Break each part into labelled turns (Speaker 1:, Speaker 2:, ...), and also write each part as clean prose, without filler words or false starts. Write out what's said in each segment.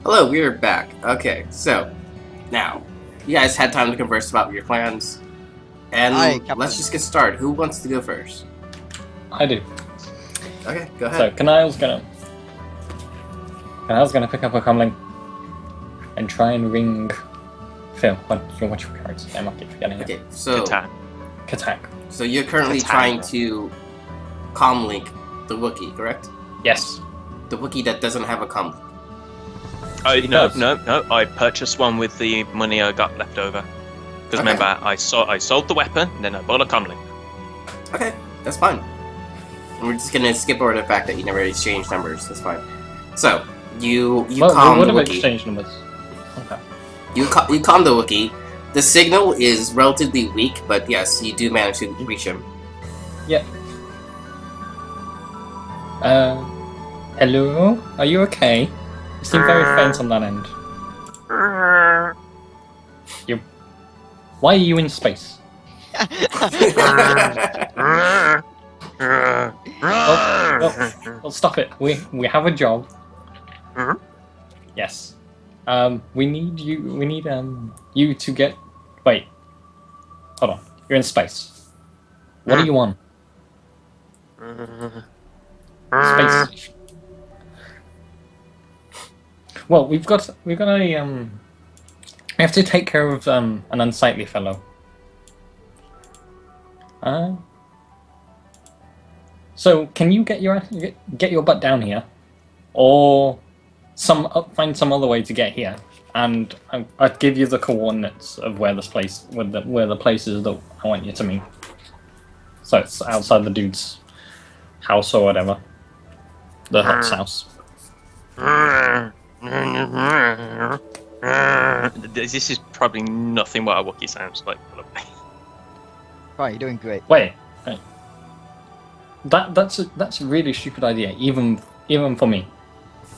Speaker 1: Hello, we're back. Okay, so now you guys had time to converse about your plans, and
Speaker 2: Aye, Captain.
Speaker 1: let's just get started. Who wants to go first?
Speaker 3: I do.
Speaker 1: Okay, go
Speaker 3: So
Speaker 1: ahead.
Speaker 3: Kanile's gonna pick up a comlink and try and ring Phil. What's your character's name? I keep forgetting it.
Speaker 1: Okay, so
Speaker 3: Katak.
Speaker 1: so you're currently
Speaker 4: Katana.
Speaker 1: trying to comlink the Wookiee, correct?
Speaker 3: Yes.
Speaker 1: The Wookiee that doesn't have a comlink.
Speaker 4: No. I purchased one with the money I got left over. Because
Speaker 1: Okay.
Speaker 4: remember, I sold the weapon, and then I bought a comlink.
Speaker 1: Okay, that's fine. And we're just gonna skip over the fact that you never exchanged numbers. That's fine. So you
Speaker 3: Well,
Speaker 1: calm
Speaker 3: what
Speaker 1: the
Speaker 3: have
Speaker 1: Wookiee.
Speaker 3: exchange numbers? Okay.
Speaker 1: You calm the Wookiee. The signal is relatively weak, but yes, you do manage to reach him.
Speaker 3: Yep. Hello? Are you okay? You seem very faint on that end. Why are you in space? Well, stop it. We have a job.
Speaker 4: Mhm.
Speaker 3: Yes. We need you to get. Wait. Hold on. You're in space. What do you want? Space station. Well, we've got a we have to take care of an unsightly fellow. So can you get your butt down here, or find some other way to get here, and I'll give you the coordinates of where this place where the place is that I want you to meet. So it's outside the dude's house or whatever, the hut's house.
Speaker 4: This is probably nothing what a Wookiee sounds like.
Speaker 2: Right, you're doing great.
Speaker 3: Wait. That's a really stupid idea, even for me.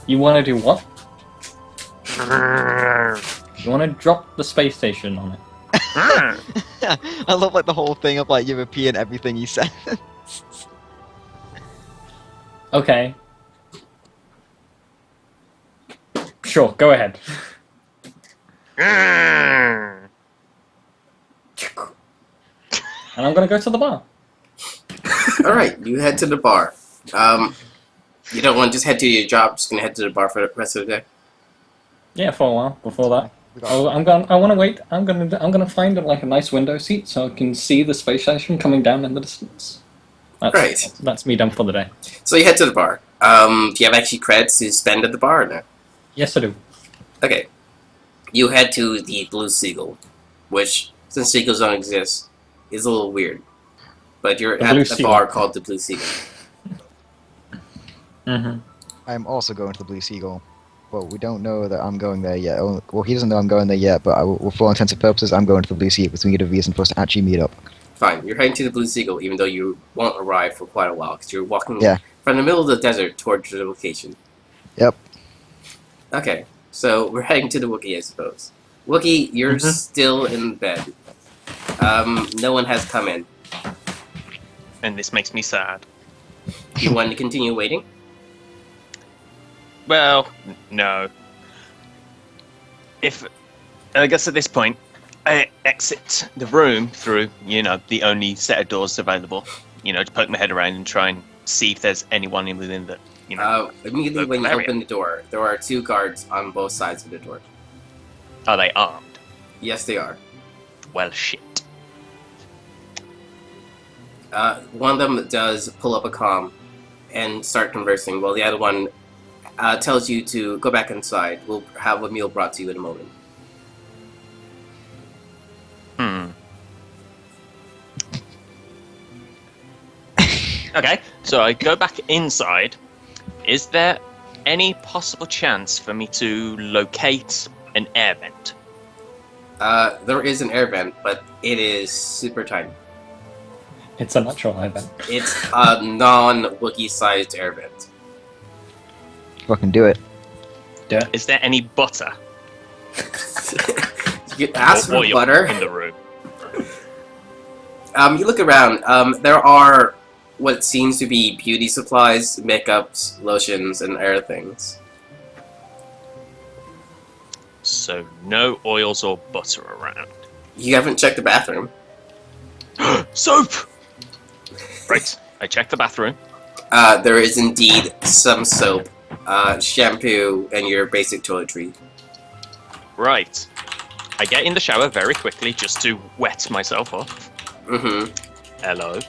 Speaker 3: You want to do what? You want to drop the space station on it?
Speaker 2: I love like the whole thing of like European everything you said.
Speaker 3: Okay. Sure, go ahead. And I'm gonna go to the bar.
Speaker 1: Alright, you head to the bar. You don't want to just head to your job, just gonna head to the bar for the rest of the day?
Speaker 3: Yeah, for a while. Before that,
Speaker 2: We got-
Speaker 3: I want to wait. I'm gonna find like a nice window seat so I can see the space station coming down in the distance.
Speaker 1: Right.
Speaker 3: That's me done for the day.
Speaker 1: So you head to the bar. Do you have actually credits to spend at the bar or no?
Speaker 3: Yes, I do.
Speaker 1: Okay. You head to the Blue Seagull, which, since seagulls don't exist, is a little weird. But you're
Speaker 3: The
Speaker 1: at
Speaker 3: Blue
Speaker 1: a
Speaker 3: Seagull.
Speaker 1: bar called the Blue Seagull.
Speaker 3: Mm-hmm.
Speaker 2: I'm also going to the Blue Seagull. Well, we don't know that I'm going there yet. Well, he doesn't know I'm going there yet, but for all intents and purposes, I'm going to the Blue Seagull because we need a reason for us to actually meet up.
Speaker 1: Fine, you're heading to the Blue Seagull, even though you won't arrive for quite a while, because you're walking
Speaker 2: Yeah.
Speaker 1: from the middle of the desert towards the location.
Speaker 2: Yep.
Speaker 1: Okay, so we're heading to the Wookiee, I suppose. Wookiee, you're still in bed. No one has come in.
Speaker 4: And this makes me sad.
Speaker 1: You want to continue waiting?
Speaker 4: Well, no. I guess at this point, I exit the room through, the only set of doors available. To poke my head around and try and see if there's anyone within the,
Speaker 1: Immediately
Speaker 4: local
Speaker 1: when you
Speaker 4: area.
Speaker 1: open the door, there are two guards on both sides of the door.
Speaker 4: Are they armed?
Speaker 1: Yes, they are.
Speaker 4: Well, shit.
Speaker 1: One of them does pull up a comm and start conversing, while the other one tells you to go back inside. We'll have a meal brought to you in a moment.
Speaker 4: Okay, so I go back inside. Is there any possible chance for me to locate an air vent?
Speaker 1: There is an air vent, but it is super tiny.
Speaker 3: It's a natural event.
Speaker 1: It's a non-Wookiee-sized air vent.
Speaker 2: Fucking do it.
Speaker 3: Yeah.
Speaker 4: Is there any butter?
Speaker 1: You can ask
Speaker 4: or
Speaker 1: for
Speaker 4: oil
Speaker 1: butter.
Speaker 4: in the room?
Speaker 1: You look around. There are what seems to be beauty supplies, makeups, lotions, and other things.
Speaker 4: So no oils or butter around.
Speaker 1: You haven't checked the bathroom.
Speaker 4: Soap! Right, I checked the bathroom.
Speaker 1: There is indeed some soap, shampoo, and your basic toiletry.
Speaker 4: Right. I get in the shower very quickly just to wet myself up.
Speaker 1: Mm-hmm.
Speaker 4: Hello.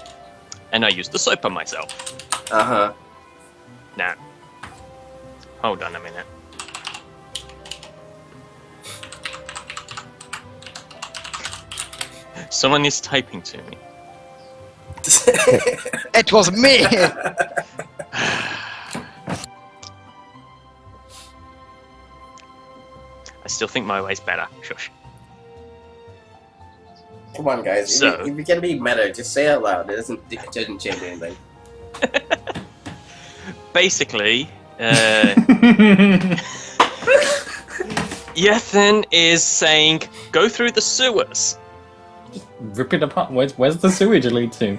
Speaker 4: And I use the soap on myself.
Speaker 1: Uh-huh.
Speaker 4: Now, hold on a minute. Someone is typing to me.
Speaker 2: It was me!
Speaker 4: I still think my way's better. Shush.
Speaker 1: Come on, guys.
Speaker 4: So-
Speaker 1: If you're gonna be meta, just say it out loud. It doesn't change anything.
Speaker 4: Basically, Yethan is saying, go through the sewers.
Speaker 3: Rip it apart. Where's the sewage lead to?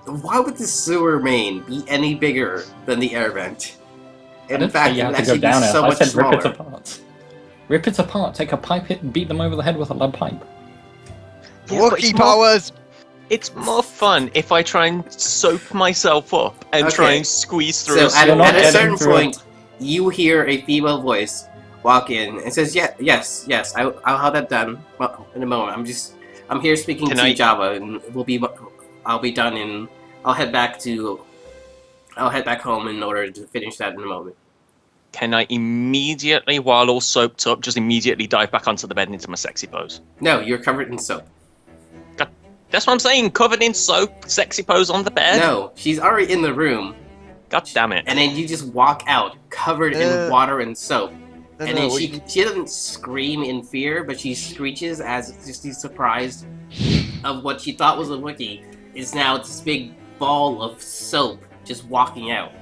Speaker 1: Why would the sewer main be any bigger than the air vent?
Speaker 3: I
Speaker 1: In
Speaker 3: didn't
Speaker 1: fact,
Speaker 3: say you
Speaker 1: it would
Speaker 3: have to go
Speaker 1: actually be
Speaker 3: down it.
Speaker 1: so
Speaker 3: I
Speaker 1: much
Speaker 3: said
Speaker 1: smaller.
Speaker 3: rip it apart. Rip it apart. Take a pipe hit and beat them over the head with a lead pipe.
Speaker 4: Yeah, but
Speaker 2: Wookiee
Speaker 4: it's more-
Speaker 2: powers!
Speaker 4: It's more fun if I try and soap myself up and try
Speaker 1: Okay.
Speaker 4: and squeeze through
Speaker 1: So
Speaker 4: a
Speaker 1: at,
Speaker 4: sewer.
Speaker 3: You're not
Speaker 1: at a
Speaker 3: getting
Speaker 1: certain
Speaker 3: through it.
Speaker 1: point, you hear a female voice walk in and says, yes, I'll have that done. Well, in a moment. I'm here speaking
Speaker 4: Can
Speaker 1: to
Speaker 4: I-
Speaker 1: Java, and I'll be done in. I'll head back home in order to finish that in a moment.
Speaker 4: Can I immediately, while all soaped up, just immediately dive back onto the bed into my sexy pose?
Speaker 1: No, you're covered in soap.
Speaker 4: That's what I'm saying, covered in soap, sexy pose on the bed?
Speaker 1: No, she's already in the room,
Speaker 4: God damn it.
Speaker 1: and then you just walk out covered in water and soap.
Speaker 2: No,
Speaker 1: And
Speaker 2: no,
Speaker 1: then
Speaker 2: what
Speaker 1: she
Speaker 2: you-
Speaker 1: she doesn't scream in fear, but she screeches as just she's surprised of what she thought was a Wookiee is now this big ball of soap just walking out.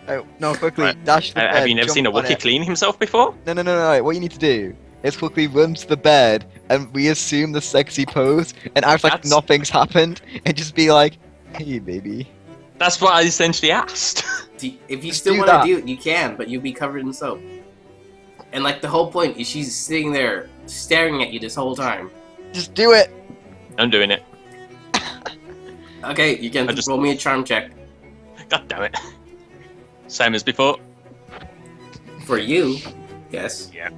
Speaker 2: Oh, no, quickly,
Speaker 4: Right.
Speaker 2: dash to the bed,
Speaker 4: Have you never
Speaker 2: jump
Speaker 4: seen a
Speaker 2: on
Speaker 4: Wookiee
Speaker 2: it.
Speaker 4: clean himself before?
Speaker 2: No, what you need to do is quickly run to the bed, and we assume the sexy pose, and act like
Speaker 4: That's-
Speaker 2: nothing's happened, and just be like, hey, baby.
Speaker 4: That's what I essentially asked.
Speaker 1: If you
Speaker 2: Just
Speaker 1: still
Speaker 2: do
Speaker 1: want to
Speaker 2: that.
Speaker 1: do it, you can, but you'll be covered in soap. And like the whole point is she's sitting there staring at you this whole time.
Speaker 2: Just do it!
Speaker 4: I'm doing it.
Speaker 1: Okay, you can
Speaker 4: I just-
Speaker 1: roll me a charm check.
Speaker 4: God damn it. Same as before.
Speaker 1: For you, yes.
Speaker 4: Yeah.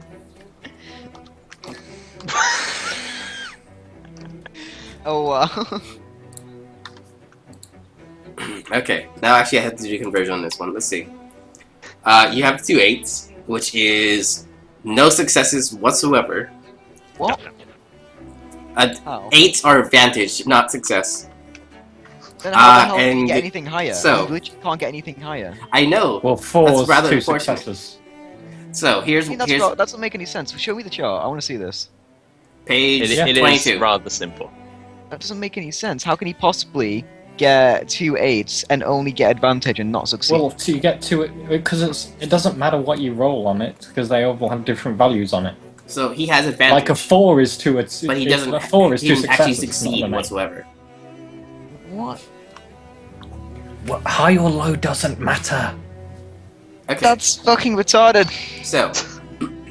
Speaker 2: Oh, wow.
Speaker 1: Okay, now actually I have to do conversion on this one. Let's see. You have 2 8s, which is no successes whatsoever.
Speaker 2: What?
Speaker 1: Uh,
Speaker 2: How?
Speaker 1: 8s are advantage, not success.
Speaker 2: Then how the hell can you
Speaker 1: and
Speaker 2: get anything higher?
Speaker 1: so-
Speaker 2: You literally can't get anything higher.
Speaker 1: I know.
Speaker 3: Well, four's
Speaker 1: rather
Speaker 3: 2
Speaker 1: unfortunate.
Speaker 3: successes.
Speaker 1: So here's
Speaker 2: See, that doesn't make any sense. Show me the chart. I want to see this.
Speaker 1: page
Speaker 4: It is
Speaker 1: 22.
Speaker 4: rather simple.
Speaker 2: That doesn't make any sense. How can he possibly get 2 8s and only get advantage and not succeed?
Speaker 3: Well, so you get to it because it doesn't matter what you roll on it because they all have different values on it.
Speaker 1: So he has advantage.
Speaker 3: Like a 4 is 2.
Speaker 1: but he doesn't.
Speaker 3: A 4 is
Speaker 1: he
Speaker 3: 2
Speaker 1: didn't actually
Speaker 3: successes. not
Speaker 1: succeed
Speaker 3: the main.
Speaker 1: whatsoever.
Speaker 2: What?
Speaker 3: Well, high or low doesn't matter.
Speaker 1: Okay.
Speaker 2: That's fucking retarded.
Speaker 1: So,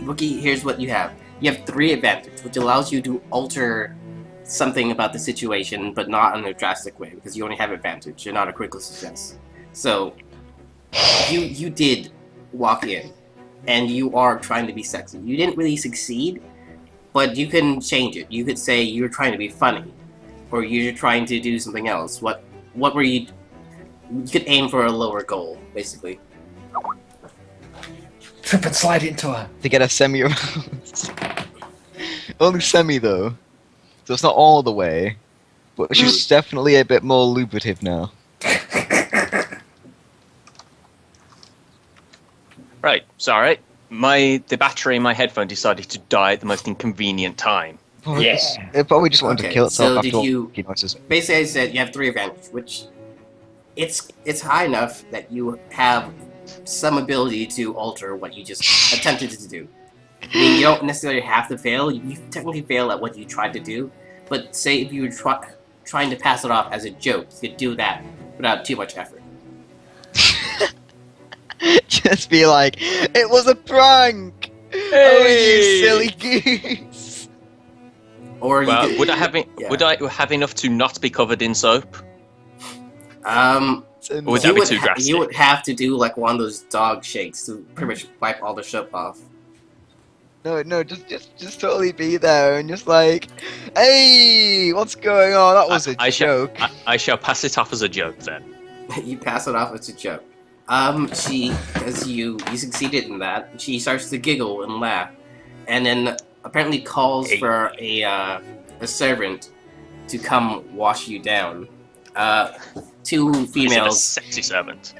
Speaker 1: Wookie, here's what you have. You have 3 advantage, which allows you to alter something about the situation, but not in a drastic way, because you only have advantage. You're not a critical success. So, you did walk in, and you are trying to be sexy. You didn't really succeed, but you can change it. You could say you're trying to be funny, or you're trying to do something else. What were you? You could aim for a lower goal, basically.
Speaker 3: Trip and slide into her.
Speaker 2: To get a semi aroused. Only semi though. So it's not all the way. But she's definitely a bit more lucrative now.
Speaker 4: Right, sorry. The battery in my headphone decided to die at the most inconvenient time.
Speaker 2: Probably
Speaker 3: Yeah.
Speaker 2: It probably just wanted
Speaker 1: Okay,
Speaker 2: to kill itself
Speaker 1: so
Speaker 2: after
Speaker 1: did
Speaker 2: all
Speaker 1: you-
Speaker 2: the noises.
Speaker 1: Basically, I said you have 3 advantage, which it's high enough that you have some ability to alter what you just attempted to do. I mean, you don't necessarily have to fail. You technically fail at what you tried to do, but say if you were trying to pass it off as a joke, you could do that without too much effort.
Speaker 2: Just be like, it was a prank! Oh, you
Speaker 4: Hey!
Speaker 2: silly Goose.
Speaker 1: Or you
Speaker 4: Well,
Speaker 1: could,
Speaker 4: would I have
Speaker 1: yeah.
Speaker 4: would I have enough to not be covered in soap?
Speaker 1: Um,
Speaker 4: Or would that be too drastic?
Speaker 1: you would have to do like one of those dog shakes to pretty much wipe all the soap off.
Speaker 2: No, just totally be there and just like, hey, what's going on? That was a joke.
Speaker 4: I shall pass it off as a joke then.
Speaker 1: You pass it off as a joke. She, as you succeeded in that, she starts to giggle and laugh, and then apparently calls for a servant to come wash you down. Two females.
Speaker 4: Is it a sexy servant.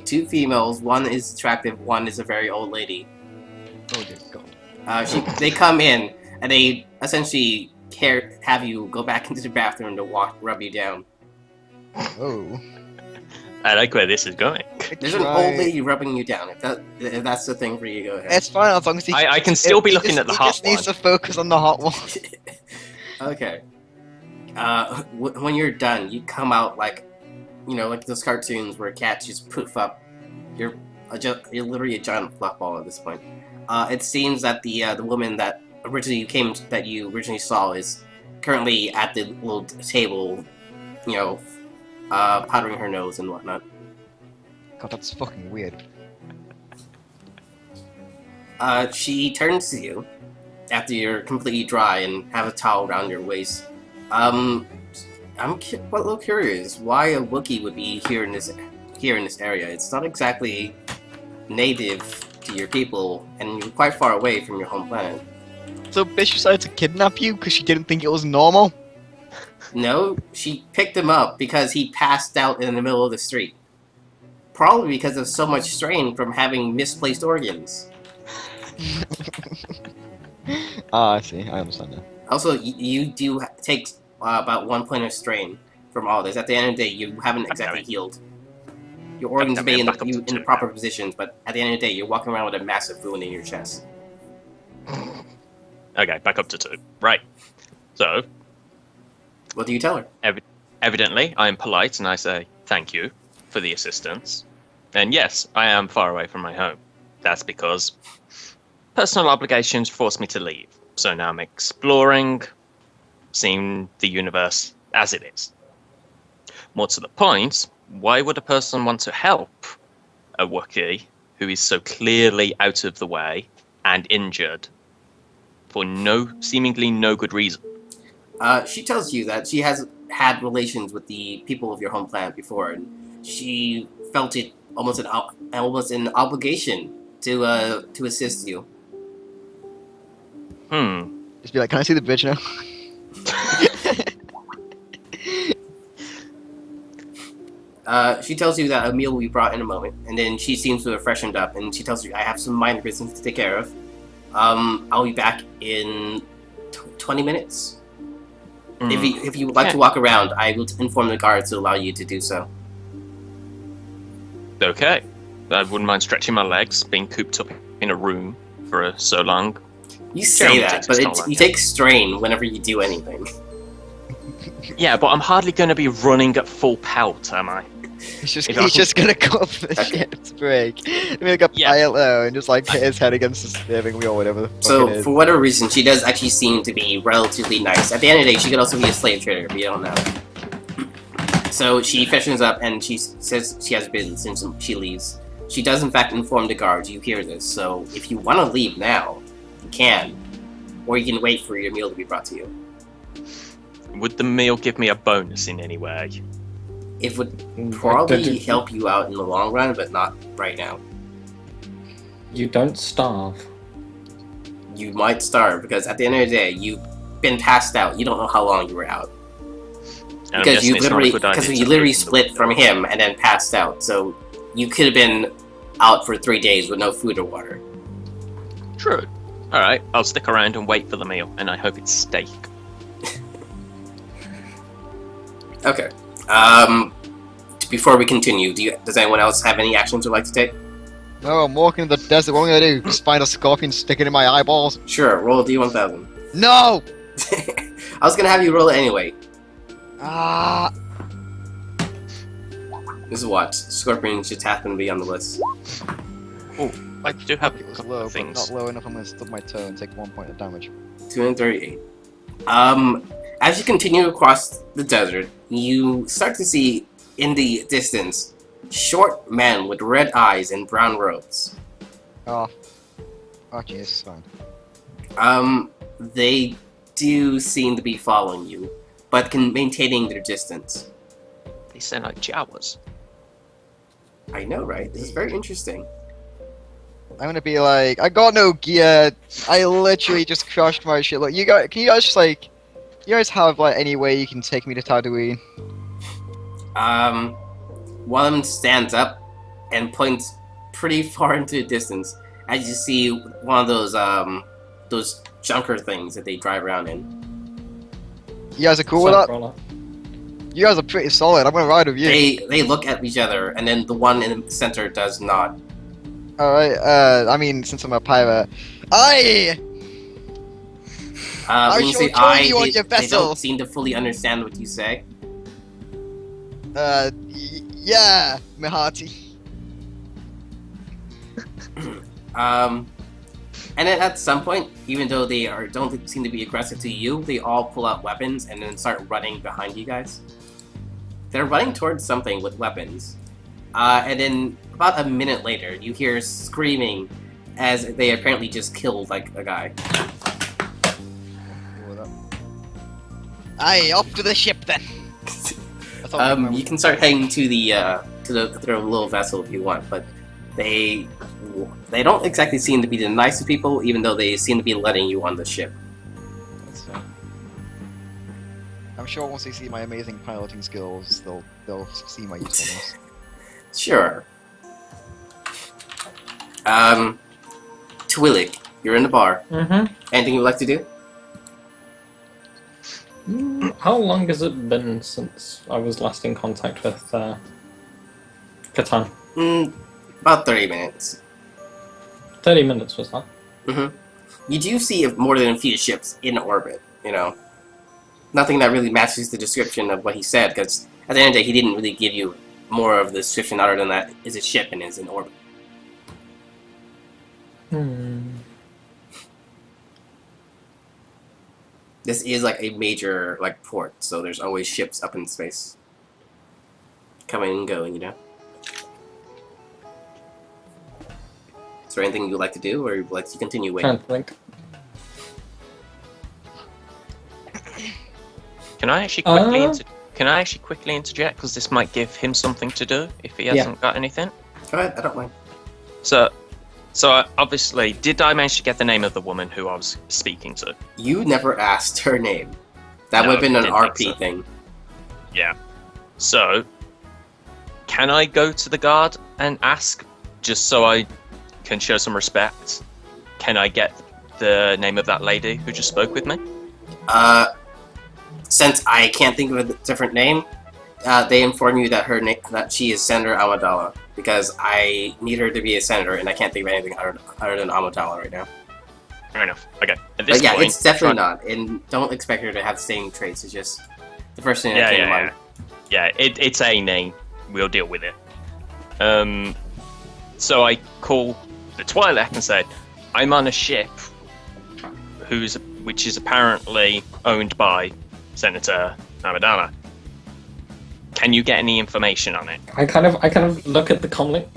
Speaker 1: Two females. One is attractive. One is a very old lady.
Speaker 2: Oh dear God.
Speaker 1: They come in and they essentially have you go back into the bathroom to rub you down.
Speaker 2: Oh.
Speaker 4: I like where this is going.
Speaker 1: There's an old lady rubbing you down. If that's the thing for you, go ahead.
Speaker 2: It's fine as long as he.
Speaker 4: I can still be looking at the hot
Speaker 2: one. He just needs to focus on the hot one.
Speaker 1: Okay. When you're done, you come out like, like those cartoons where cats just poof up. You're literally a giant fluff ball at this point. It seems that the woman that you originally saw is currently at the little table, powdering her nose and whatnot.
Speaker 2: God, that's fucking weird.
Speaker 1: She turns to you after you're completely dry and have a towel around your waist. I'm a little curious why a Wookiee would be here in this area. It's not exactly native to your people, and you're quite far away from your home planet.
Speaker 2: So Bish decided to kidnap you because she didn't think it was normal?
Speaker 1: No, she picked him up because he passed out in the middle of the street. Probably because of so much strain from having misplaced organs.
Speaker 2: I see. I understand now.
Speaker 1: Also, you do take about 1 point of strain from all this. At the end of the day, you haven't exactly healed. Your organs may be in the proper positions, but at the end of the day, you're walking around with a massive wound in your chest.
Speaker 4: Okay, back up to 2. Right. So,
Speaker 1: what do you tell her?
Speaker 4: Evidently, I am polite and I say thank you for the assistance. And yes, I am far away from my home. That's because personal obligations forced me to leave. So now I'm exploring, seeing the universe as it is. More to the point, why would a person want to help a Wookiee who is so clearly out of the way and injured for seemingly no good reason?
Speaker 1: She tells you that she has had relations with the people of your home planet before, and she felt it almost an obligation to assist you.
Speaker 2: Just be like, can I see the bitch now?
Speaker 1: She tells you that a meal will be brought in a moment, and then she seems to have freshened up, and she tells you, I have some minor business to take care of. I'll be back in 20 minutes. If you would like to walk around, I will inform the guards to allow you to do so.
Speaker 4: Okay. I wouldn't mind stretching my legs, being cooped up in a room for so long.
Speaker 1: You say that, but you take strain whenever you do anything.
Speaker 4: Yeah, but I'm hardly going to be running at full pelt, am I?
Speaker 2: He's just gonna go up the ship's brake, make a pilot, and just like hit his head against the steering wheel, whatever the fuck
Speaker 1: So,
Speaker 2: it is.
Speaker 1: for whatever reason, she does actually seem to be relatively nice. At the end of the day, she could also be a slave trader, but you don't know. So, she freshens up and she says she has business and she leaves. She does, in fact, inform the guards. You hear this. So, if you want to leave now, you can. Or you can wait for your meal to be brought to you.
Speaker 4: Would the meal give me a bonus in any way?
Speaker 1: It would probably help you out in the long run, but not right now.
Speaker 3: You don't starve.
Speaker 1: You might starve, because at the end of the day, you've been passed out. You don't know how long you were out. Because you literally split from him and then passed out. So you could have been out for 3 days with no food or water.
Speaker 4: True. Alright, I'll stick around and wait for the meal, and I hope it's steak.
Speaker 1: Okay. Before we continue, does anyone else have any actions they'd like to take?
Speaker 2: No, I'm walking in the desert. What am I gonna do? Just find a scorpion, stick it in my eyeballs?
Speaker 1: Sure, roll a D1000.
Speaker 2: No!
Speaker 1: I was gonna have you roll it anyway. This is what? Scorpion should happen to be on the list.
Speaker 4: Oh, I do have
Speaker 2: It
Speaker 4: a
Speaker 2: was
Speaker 4: couple
Speaker 2: low,
Speaker 4: of
Speaker 2: but
Speaker 4: things.
Speaker 2: not low enough. I'm gonna stub my toe and take 1 point of damage.
Speaker 1: 238. As you continue across the desert, you start to see in the distance short men with red eyes and brown robes.
Speaker 2: Oh, jeez, it's fine.
Speaker 1: They do seem to be following you, but maintaining their distance.
Speaker 4: They sound like Jawas.
Speaker 1: I know, right? This is very interesting.
Speaker 2: I'm gonna be like, I got no gear. I literally just crushed my shit. Look, you guys, can you guys just like, you guys have like any way you can take me to Tatooine?
Speaker 1: One of them stands up and points pretty far into the distance as you see one of those junker things that they drive around in.
Speaker 2: You guys are cool with that?
Speaker 3: Roller.
Speaker 2: You guys are pretty solid. I'm gonna ride with you.
Speaker 1: They look at each other, and then the one in the center does not.
Speaker 2: Alright, I mean, since I'm a pirate, I
Speaker 1: When you
Speaker 2: shall
Speaker 1: say
Speaker 2: join
Speaker 1: I,
Speaker 2: you on your
Speaker 1: they
Speaker 2: vessel.
Speaker 1: don't seem to fully understand what you say.
Speaker 2: Yeah, my hearty.
Speaker 1: And then at some point, even though they don't seem to be aggressive to you, they all pull out weapons and then start running behind you guys. They're running towards something with weapons. And then about a minute later, you hear screaming as they apparently just killed like a guy.
Speaker 2: Aye, off to the ship then.
Speaker 1: You can start heading to the their little vessel if you want, but they don't exactly seem to be the nicest people, even though they seem to be letting you on the ship.
Speaker 2: That's fine. I'm sure once they see my amazing piloting skills, they'll see my usefulness.
Speaker 1: Sure. Twi'lek, you're in the bar.
Speaker 3: Mm-hmm.
Speaker 1: Anything you'd like to do?
Speaker 3: How long has it been since I was last in contact with Catan?
Speaker 1: About 30 minutes.
Speaker 3: 30 minutes was that?
Speaker 1: You do see more than a few ships in orbit, you know. Nothing that really matches the description of what he said, because at the end of the day, he didn't really give you more of the description other than that is a ship and is in orbit. This is like a major port, so there's always ships up in space. Coming and going, you know. Is there anything you'd like to do, or would you like to continue waiting?
Speaker 3: Can't think.
Speaker 4: Can I actually quickly interject, because this might give him something to do if he hasn't got anything?
Speaker 1: Go ahead, I don't mind.
Speaker 4: So obviously, did I manage to get the name of the woman who I was speaking to?
Speaker 1: You never asked her name. That
Speaker 4: No,
Speaker 1: would have been
Speaker 4: I
Speaker 1: an
Speaker 4: didn't think
Speaker 1: RP
Speaker 4: so.
Speaker 1: thing.
Speaker 4: Yeah. So, can I go to the guard and ask, just so I can show some respect? Can I get the name of that lady who just spoke with me?
Speaker 1: Since I can't think of a different name, they inform you that that she is Senator Amidala, because I need her to be a senator, and I can't think of anything other than Amidala right now.
Speaker 4: Fair enough. Okay. At this
Speaker 1: But yeah,
Speaker 4: point,
Speaker 1: it's definitely not, and don't expect her to have the same traits. It's just the first thing that came to mind.
Speaker 4: Yeah, it's a name. We'll deal with it. So I call the Twi'lek and said, I'm on a ship which is apparently owned by Senator Amidala. Can you get any information on it?
Speaker 3: I kind of look at the comlink.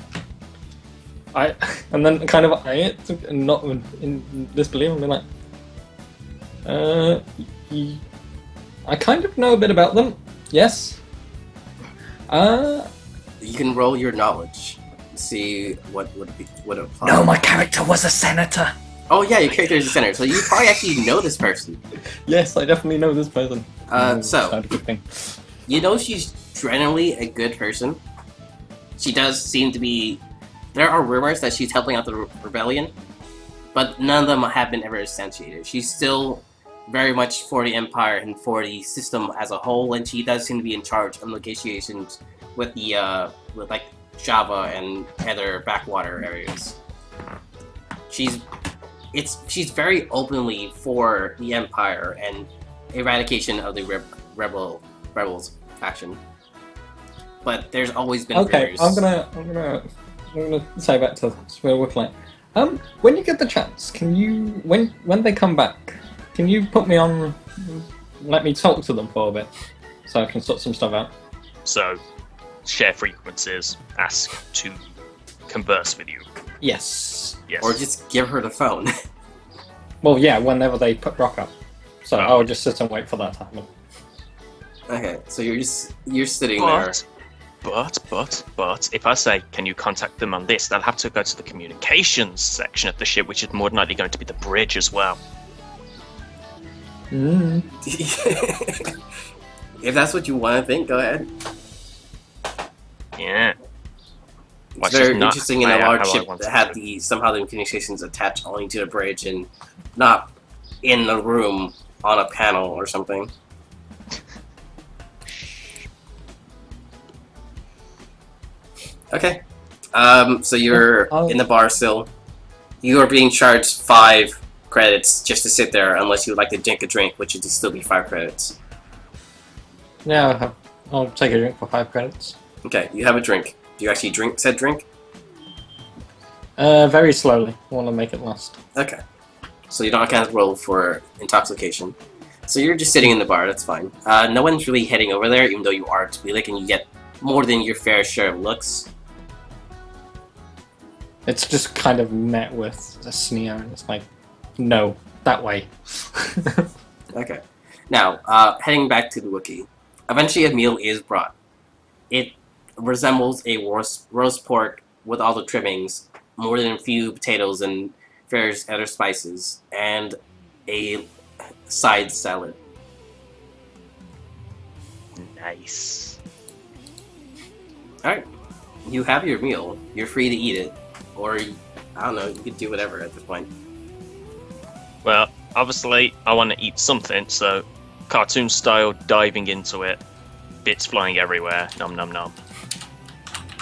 Speaker 3: And then kind of eye it and not in disbelief and be like, I kind of know a bit about them. Yes.
Speaker 1: You can roll your knowledge, see what would apply.
Speaker 3: No, my character was a senator.
Speaker 1: Oh yeah, your character is a senator, so you probably actually know this person.
Speaker 3: Yes, I definitely know this person.
Speaker 1: So
Speaker 3: Not a good thing.
Speaker 1: you know she's generally a good person. She does seem to be. There are rumors that she's helping out the rebellion, but none of them have been ever substantiated. She's still very much for the Empire and for the system as a whole, and she does seem to be in charge of negotiations with the with Java and other backwater areas. She's very openly for the Empire and eradication of the rebels faction. But there's always been
Speaker 3: Okay,
Speaker 1: rumors.
Speaker 3: I'm gonna say back to Square Whiffling. When you get the chance, can you when they come back, can you put me on? Let me talk to them for a bit, so I can sort some stuff out.
Speaker 4: So, share frequencies, ask to converse with you.
Speaker 3: Yes.
Speaker 4: Yes.
Speaker 1: Or just give her the phone.
Speaker 3: Well, yeah. Whenever they rock up, so
Speaker 4: Oh.
Speaker 3: I'll just sit and wait for that to happen.
Speaker 1: Okay, so you're sitting there.
Speaker 4: But, if I say, can you contact them on this, they'll have to go to the communications section of the ship, which is more than likely going to be the bridge as well.
Speaker 3: Mm.
Speaker 1: If that's what you want to think, go ahead.
Speaker 4: Yeah.
Speaker 1: It's very interesting in a large
Speaker 4: how I
Speaker 1: ship
Speaker 4: want
Speaker 1: that
Speaker 4: it
Speaker 1: had
Speaker 4: to.
Speaker 1: somehow the communications attached only to the bridge and not in the room on a panel or something. Okay. So you're
Speaker 3: Oh.
Speaker 1: in the bar still. You are being charged 5 credits just to sit there, unless you would like to drink a drink, which would still be 5 credits.
Speaker 3: Yeah, I'll take a drink for 5 credits.
Speaker 1: Okay, you have a drink. Do you actually drink said drink?
Speaker 3: Very slowly. I want to make it last.
Speaker 1: Okay. So you don't have to roll for intoxication. So you're just sitting in the bar, that's fine. No one's really heading over there, even though you are Twi'lek and you get more than your fair share of looks.
Speaker 3: It's just kind of met with a sneer, and it's like, no, that way.
Speaker 1: Okay. Now, heading back to the Wookiee. Eventually a meal is brought. It resembles a roast pork with all the trimmings, more than a few potatoes and various other spices, and a side salad.
Speaker 4: Nice.
Speaker 1: Alright. You have your meal. You're free to eat it. Or, I don't know, you could do whatever at this point.
Speaker 4: Well, obviously, I want to eat something, so cartoon style diving into it, bits flying everywhere, nom nom nom.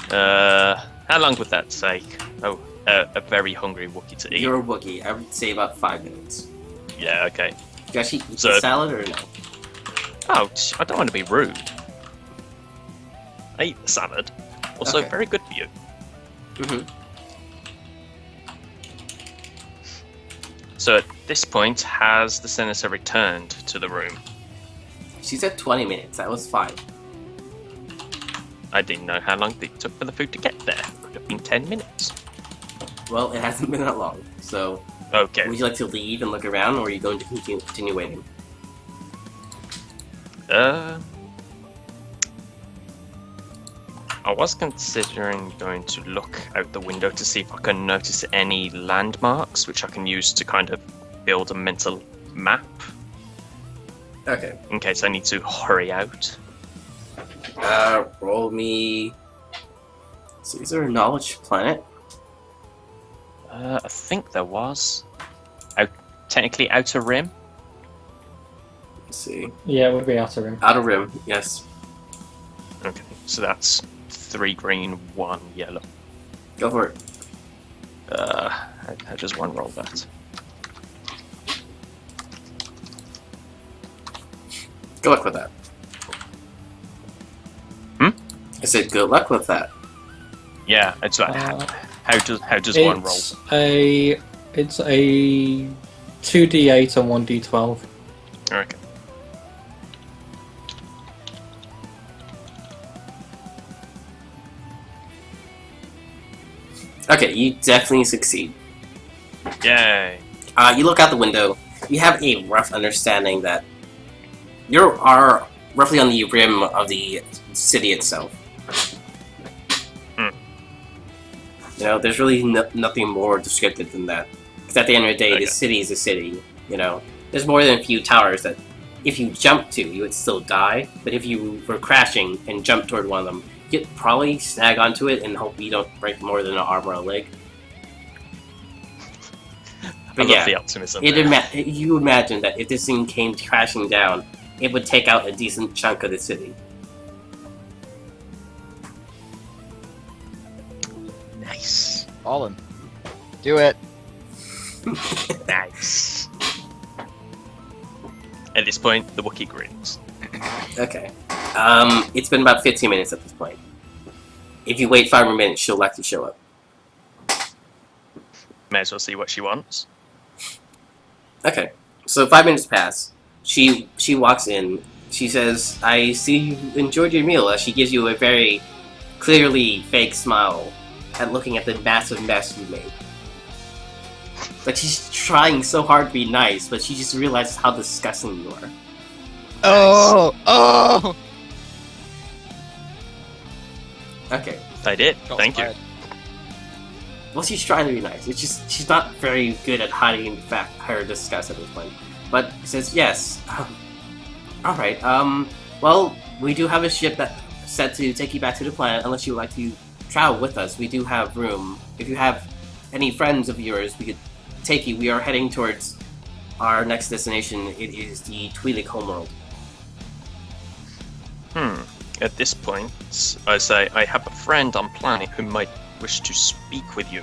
Speaker 4: How long would that take? Oh, a very hungry Wookiee to eat.
Speaker 1: You're a Wookiee. I would say about 5 minutes.
Speaker 4: Yeah, okay.
Speaker 1: Do you actually eat
Speaker 4: So-
Speaker 1: the salad or no?
Speaker 4: Oh, I don't want to be rude. I eat the salad. Also,
Speaker 1: Okay.
Speaker 4: very good for you.
Speaker 1: Mm-hmm.
Speaker 4: So at this point, has the senator returned to the room?
Speaker 1: She said 20 minutes. That was fine.
Speaker 4: I didn't know how long it took for the food to get there. Could have been 10 minutes.
Speaker 1: Well, it hasn't been that long. So,
Speaker 4: Okay.
Speaker 1: would you like to leave and look around, or are you going to continue waiting?
Speaker 4: I was considering going to look out the window to see if I can notice any landmarks, which I can use to kind of build a mental map
Speaker 1: Okay.
Speaker 4: in case I need to hurry out.
Speaker 1: Roll me... So is there a knowledge planet?
Speaker 4: I think there was. Technically Outer Rim.
Speaker 1: Let's see.
Speaker 3: Yeah, it would be Outer Rim.
Speaker 1: Outer Rim, yes.
Speaker 4: Okay, so that's 3 green, 1 yellow.
Speaker 1: Go for it.
Speaker 4: How does one roll that?
Speaker 1: Good luck with that.
Speaker 4: Hmm?
Speaker 1: I said good luck with that.
Speaker 4: Yeah, it's like
Speaker 3: Uh,
Speaker 4: how does one roll?
Speaker 3: It's a 2d8 and 1d12.
Speaker 4: Okay.
Speaker 1: Okay, you definitely succeed.
Speaker 4: Yay.
Speaker 1: You look out the window. You have a rough understanding that you are roughly on the rim of the city itself.
Speaker 4: Hmm.
Speaker 1: You know, there's really nothing more descriptive than that. Because at the end of the day,
Speaker 4: Okay.
Speaker 1: the city is a city. You know, there's more than a few towers that, if you jump to, you would still die. But if you were crashing and jumped toward one of them, you'd probably snag onto it and hope you don't break more than an arm or a leg.
Speaker 4: I
Speaker 1: But
Speaker 4: love
Speaker 1: yeah,
Speaker 4: the optimism. there.
Speaker 1: you imagine that if this thing came crashing down, it would take out a decent chunk of the city.
Speaker 4: Nice.
Speaker 2: All in. Do it.
Speaker 4: Nice. At this point, the Wookiee grins.
Speaker 1: Okay. It's been about 15 minutes at this point. If you wait 5 more minutes, she'll likely show up.
Speaker 4: may as well see what she wants.
Speaker 1: Okay, so 5 minutes pass. She walks in. She says, "I see you enjoyed your meal." As she gives you a very clearly fake smile at looking at the massive mess you made. Like she's trying so hard to be nice, but she just realizes how disgusting you are.
Speaker 2: Oh!
Speaker 1: Okay.
Speaker 4: I did.
Speaker 2: Shots
Speaker 4: Thank you.
Speaker 2: fired.
Speaker 1: Well, she's trying to be nice. It's just she's not very good at hiding the fact her disgust at this point. But says yes. All right. Well, we do have a ship that set to take you back to the planet. Unless you'd like to travel with us, we do have room. If you have any friends of yours, we could take you. We are heading towards our next destination. It is the Twi'lek homeworld.
Speaker 4: At this point, I say I have a friend on planet who might wish to speak with you.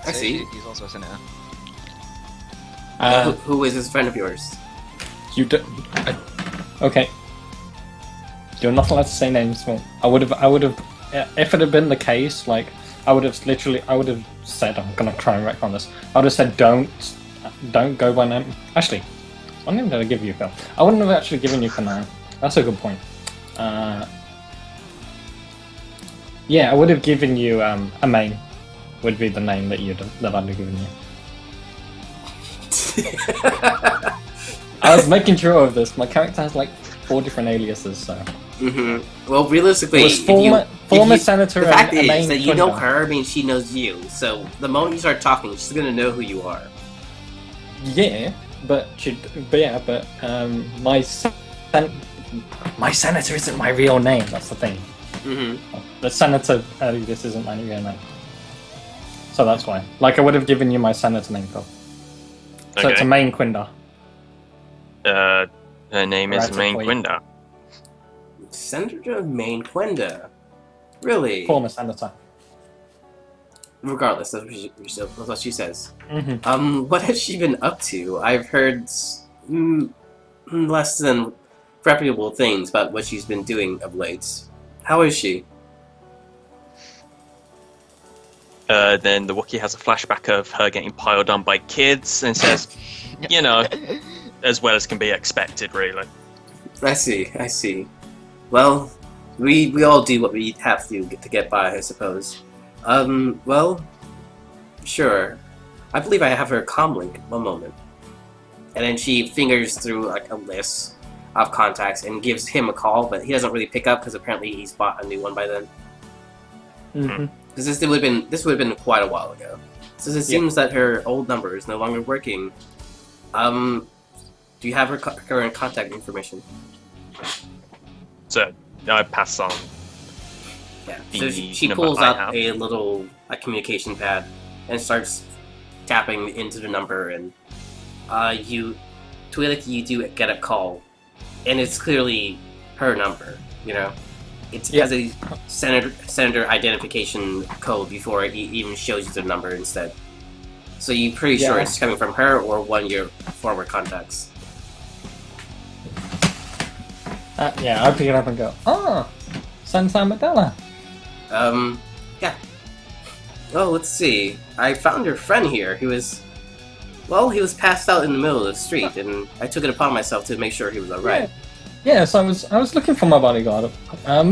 Speaker 1: I see.
Speaker 2: He's also a senator.
Speaker 1: Who is this friend of yours?
Speaker 3: You do. Okay. You're not allowed to say names. Well, I would have. If it had been the case, like I would have said, I'm gonna try and wreck on this. I would have said, don't go by name. Actually, what name did I give you, Phil? I wouldn't have actually given you Kanan. That's a good point. Yeah, I would have given you a main. Would be the name that I'd have given you. I was making sure of this. My character has like 4 different aliases, so.
Speaker 1: Well, realistically,
Speaker 3: It was former senator.
Speaker 1: The fact
Speaker 3: and
Speaker 1: is that you know
Speaker 3: Twinner.
Speaker 1: her means she knows you. So the moment you start talking, she's gonna know who you are.
Speaker 3: Yeah, but my senator isn't my real name. That's the thing. The senator this isn't my real name. So that's why. Like I would have given you my senator name, Phil. So it's a main Quinder.
Speaker 4: Her name is Main
Speaker 3: Erratically.
Speaker 4: Quinder.
Speaker 1: Senator Main Quenda. Really?
Speaker 3: Former senator.
Speaker 1: Regardless, that's what she says.
Speaker 3: Mm-hmm.
Speaker 1: What has she been up to? I've heard less than reputable things about what she's been doing of late. How is she?
Speaker 4: Then the Wookiee has a flashback of her getting piled on by kids and says, you know, as well as can be expected, really.
Speaker 1: I see. Well, we all do what we have to get by, I suppose. Well, sure. I believe I have her comlink. One moment. And then she fingers through like a list of contacts and gives him a call, but he doesn't really pick up because apparently he's bought a new one by then.
Speaker 3: Mm-hmm.
Speaker 1: Because this would have been quite a while ago. Since it seems that her old number is no longer working. Do you have her current contact information?
Speaker 4: So I pass on.
Speaker 1: Yeah.
Speaker 4: The
Speaker 1: So she
Speaker 4: number
Speaker 1: pulls
Speaker 4: I
Speaker 1: out
Speaker 4: have.
Speaker 1: a little communication pad and starts tapping into the number, and you do get a call, and it's clearly her number. You know, it has a senator identification code before it even shows you the number instead. So you're pretty sure it's coming from her or one of your former contacts.
Speaker 3: Yeah, I pick it up and go, Senator Medella.
Speaker 1: Yeah. Well, let's see. I found your friend here. He was passed out in the middle of the street, and I took it upon myself to make sure he was alright.
Speaker 3: Yeah, so I was looking for my bodyguard. I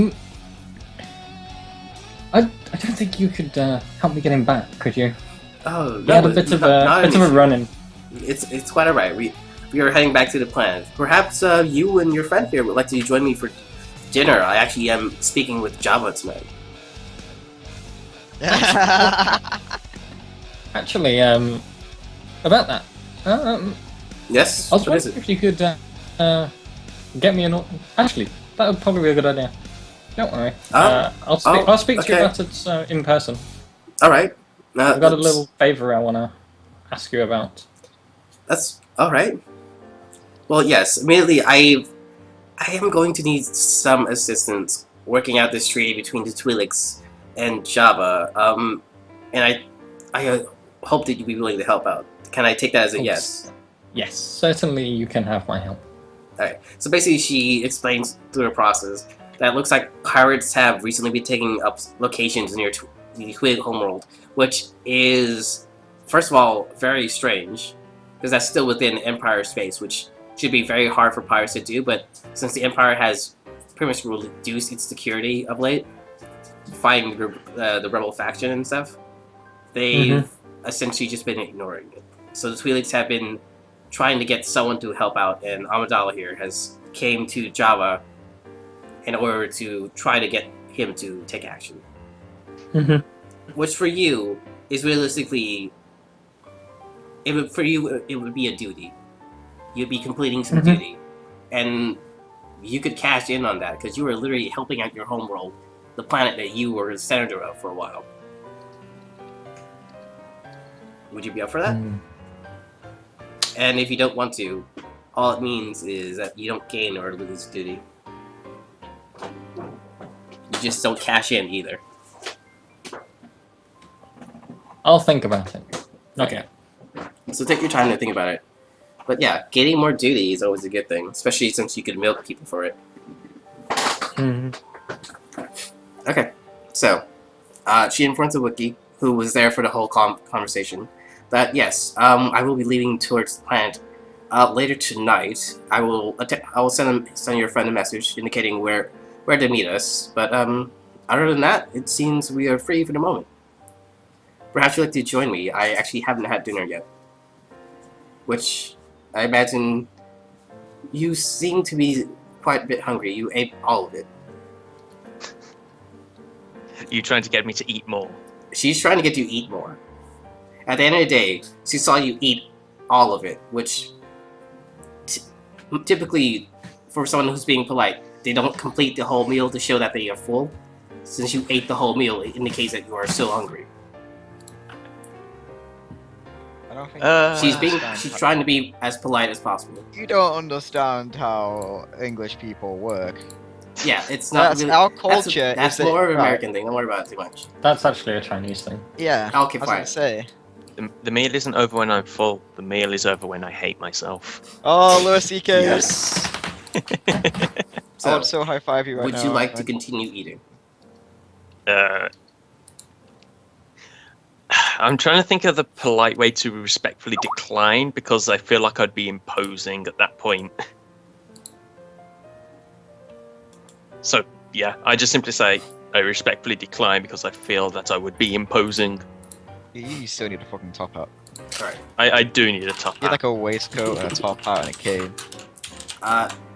Speaker 3: don't think you could help me get him back, could you?
Speaker 1: Oh,
Speaker 3: We had a bit of a run-in.
Speaker 1: It's quite alright. We are heading back to the planet. Perhaps you and your friend here would like to join me for dinner. I actually am speaking with Jabba tonight.
Speaker 3: Actually, about that.
Speaker 1: Yes?
Speaker 3: I was
Speaker 1: What is
Speaker 3: wondering
Speaker 1: it?
Speaker 3: if you could get me an. Actually, that would probably be a good idea. Don't worry. I'll speak to you
Speaker 1: okay.
Speaker 3: about it in person.
Speaker 1: Alright.
Speaker 3: I've got a little favor I want to ask you about.
Speaker 1: That's alright. Well, yes. Immediately, I am going to need some assistance working out this treaty between the Twi'leks and Jabba. And I hope that you'd be willing to help out. Can I take that as a yes?
Speaker 3: Yes, certainly you can have my help.
Speaker 1: Alright. So basically, she explains through the process that it looks like pirates have recently been taking up locations near the Twi'lek homeworld, which is first of all, very strange, because that's still within Empire space, which should be very hard for pirates to do, but since the Empire has pretty much reduced its security of late, fighting the rebel faction and stuff, they've essentially just been ignoring it. So the Twi'leks have been trying to get someone to help out, and Amidala here has came to Java in order to try to get him to take action. Which for you is realistically, it would be a duty. You'd be completing some duty, and you could cash in on that because you were literally helping out your homeworld, the planet that you were the senator of for a while. Would you be up for that? And if you don't want to, all it means is that you don't gain or lose duty. You just don't cash in either.
Speaker 3: I'll think about it.
Speaker 1: Okay. So take your time to think about it. But yeah, gaining more duty is always a good thing, especially since you can milk people for it. Okay, so she informs the Wookiee, who was there for the whole conversation, that yes, I will be leaving towards the planet later tonight. I will send your friend a message indicating where to meet us. But other than that, it seems we are free for the moment. Perhaps you'd like to join me. I actually haven't had dinner yet, which I imagine you seem to be quite a bit hungry. You ate all of it.
Speaker 4: You trying to get me to eat more?
Speaker 1: She's trying to get you to eat more. At the end of the day, she saw you eat all of it, which typically, for someone who's being polite, they don't complete the whole meal to show that they are full. Since you ate the whole meal, it indicates that you are still hungry.
Speaker 2: I don't think
Speaker 1: She's trying to be as polite as possible.
Speaker 2: You don't understand how English people work.
Speaker 1: Yeah, it's not
Speaker 2: That's
Speaker 1: really,
Speaker 2: our culture.
Speaker 1: That's more of an American thing. Don't worry about it too much.
Speaker 3: That's actually a Chinese thing.
Speaker 2: Yeah.
Speaker 1: Okay,
Speaker 2: I was
Speaker 1: fine.
Speaker 2: gonna say.
Speaker 4: The meal isn't over when I'm full. The meal is over when I hate myself.
Speaker 2: Oh, Louis C.K.
Speaker 3: Yes.
Speaker 2: I
Speaker 1: So,
Speaker 2: would so high five you right
Speaker 1: would
Speaker 2: now.
Speaker 1: you like to continue eating?
Speaker 4: I'm trying to think of the polite way to respectfully decline because I feel like I'd be imposing at that point. So, yeah, I just simply say I respectfully decline because I feel that I would be imposing.
Speaker 2: You still need a fucking top hat.
Speaker 1: Alright.
Speaker 4: I do need a top
Speaker 2: You need
Speaker 4: hat.
Speaker 2: like a waistcoat and a top hat and a cane.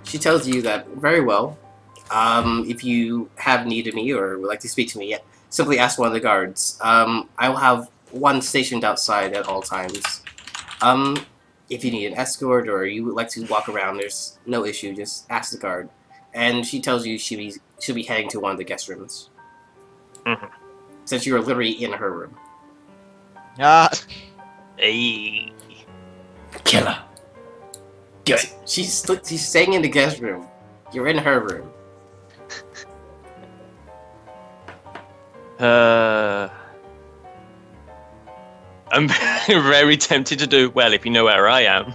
Speaker 1: She tells you that very well. If you have need of me or would like to speak to me, simply ask one of the guards. I will have one stationed outside at all times. If you need an escort or you would like to walk around, there's no issue. Just ask the guard. And she tells you she'll be heading to one of the guest rooms. Since you are literally in her room.
Speaker 2: Ah,
Speaker 4: Hey.
Speaker 3: Killer.
Speaker 1: Good. She's staying in the guest room. You're in her room.
Speaker 4: I'm very tempted to do, well, if you know where I am.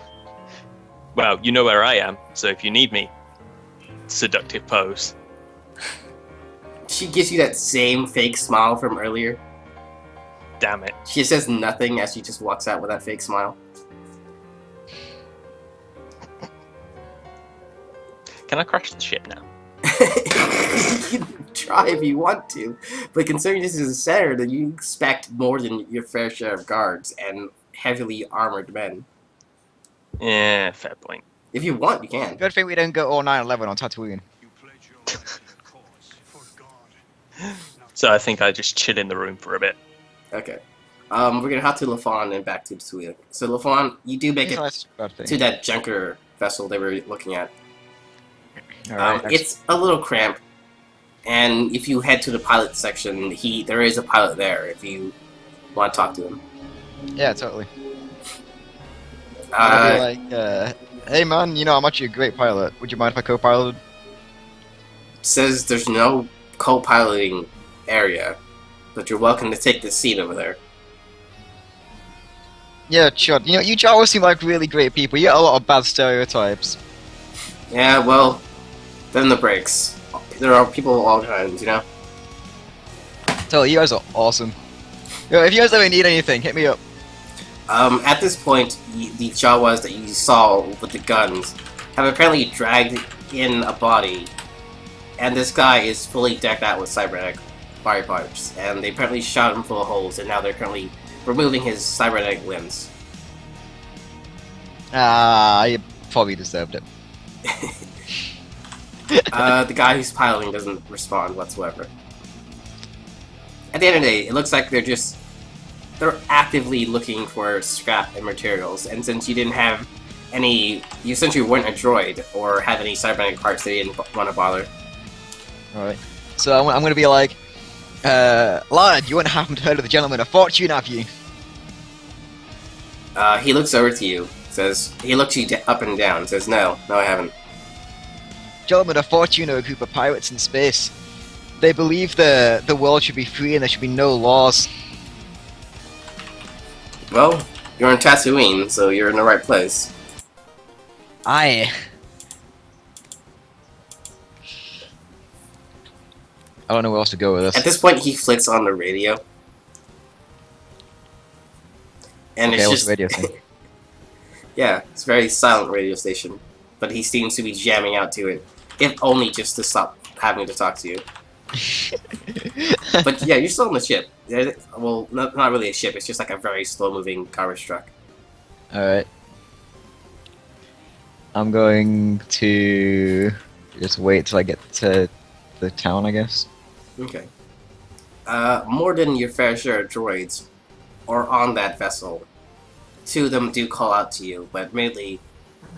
Speaker 4: Well, you know where I am, so if you need me, seductive pose.
Speaker 1: She gives you that same fake smile from earlier.
Speaker 4: Damn it.
Speaker 1: She says nothing as she just walks out with that fake smile.
Speaker 4: Can I crash the ship now?
Speaker 1: You can try if you want to, but considering this is a senator, then you expect more than your fair share of guards and heavily armored men.
Speaker 4: Yeah, fair point.
Speaker 1: If you want, you can.
Speaker 2: good thing we didn't go all 9/11 on Tatooine.
Speaker 4: So I think I just chill in the room for a bit.
Speaker 1: Okay. We're gonna hop to Lafon and back to Tsuya. So Lafon, you do make it
Speaker 2: That's a bad thing.
Speaker 1: to that junker vessel they were looking at.
Speaker 2: Alright,
Speaker 1: It's a little cramped, and if you head to the pilot section, there is a pilot there if you want to talk to him.
Speaker 2: yeah, totally. I'd be
Speaker 1: Uh,
Speaker 2: like, hey man, you know I'm actually a great pilot. Would you mind if I co-piloted?
Speaker 1: says there's no co-piloting area, but you're welcome to take the seat over there.
Speaker 2: Yeah, sure. You know, you Jawas seem like really great people. You get a lot of bad stereotypes.
Speaker 1: Yeah, well, then the breaks. There are people of all kinds, you know?
Speaker 2: Totally, you guys are awesome. Yo, if you guys ever need anything, hit me up.
Speaker 1: At this point, the Jawas that you saw with the guns have apparently dragged in a body, and this guy is fully decked out with cybernetic body parts, and they apparently shot him full of holes, and now they're currently removing his cybernetic limbs.
Speaker 2: You probably deserved it.
Speaker 1: The guy who's piloting doesn't respond whatsoever. At the end of the day, it looks like they're actively looking for scrap and materials, and since you didn't have any, you essentially weren't a droid or had any cybernetic parts, they didn't want to bother.
Speaker 2: Alright. So I'm gonna be like, lad, you wouldn't happen to heard of the gentleman of fortune, have you?
Speaker 1: He looks over to you, he looks you up and down, says, no, I haven't.
Speaker 2: Gentlemen of fortune are a group of pirates in space. They believe the world should be free and there should be no laws.
Speaker 1: Well, you're in Tatooine, so you're in the right place.
Speaker 2: Aye. I don't know where else to go with this.
Speaker 1: At this point, he flicks on the radio. And
Speaker 2: Okay,
Speaker 1: it's
Speaker 2: what's
Speaker 1: just...
Speaker 2: the radio thing?
Speaker 1: Yeah, it's a very silent radio station. But he seems to be jamming out to it. If only just to stop having to talk to you. But yeah, you're still on the ship. Well, not really a ship, it's just like a very slow-moving garbage truck.
Speaker 2: Alright. I'm going to just wait till I get to the town, I guess.
Speaker 1: Okay. More than your fair share of droids are on that vessel. Two of them do call out to you, but mainly,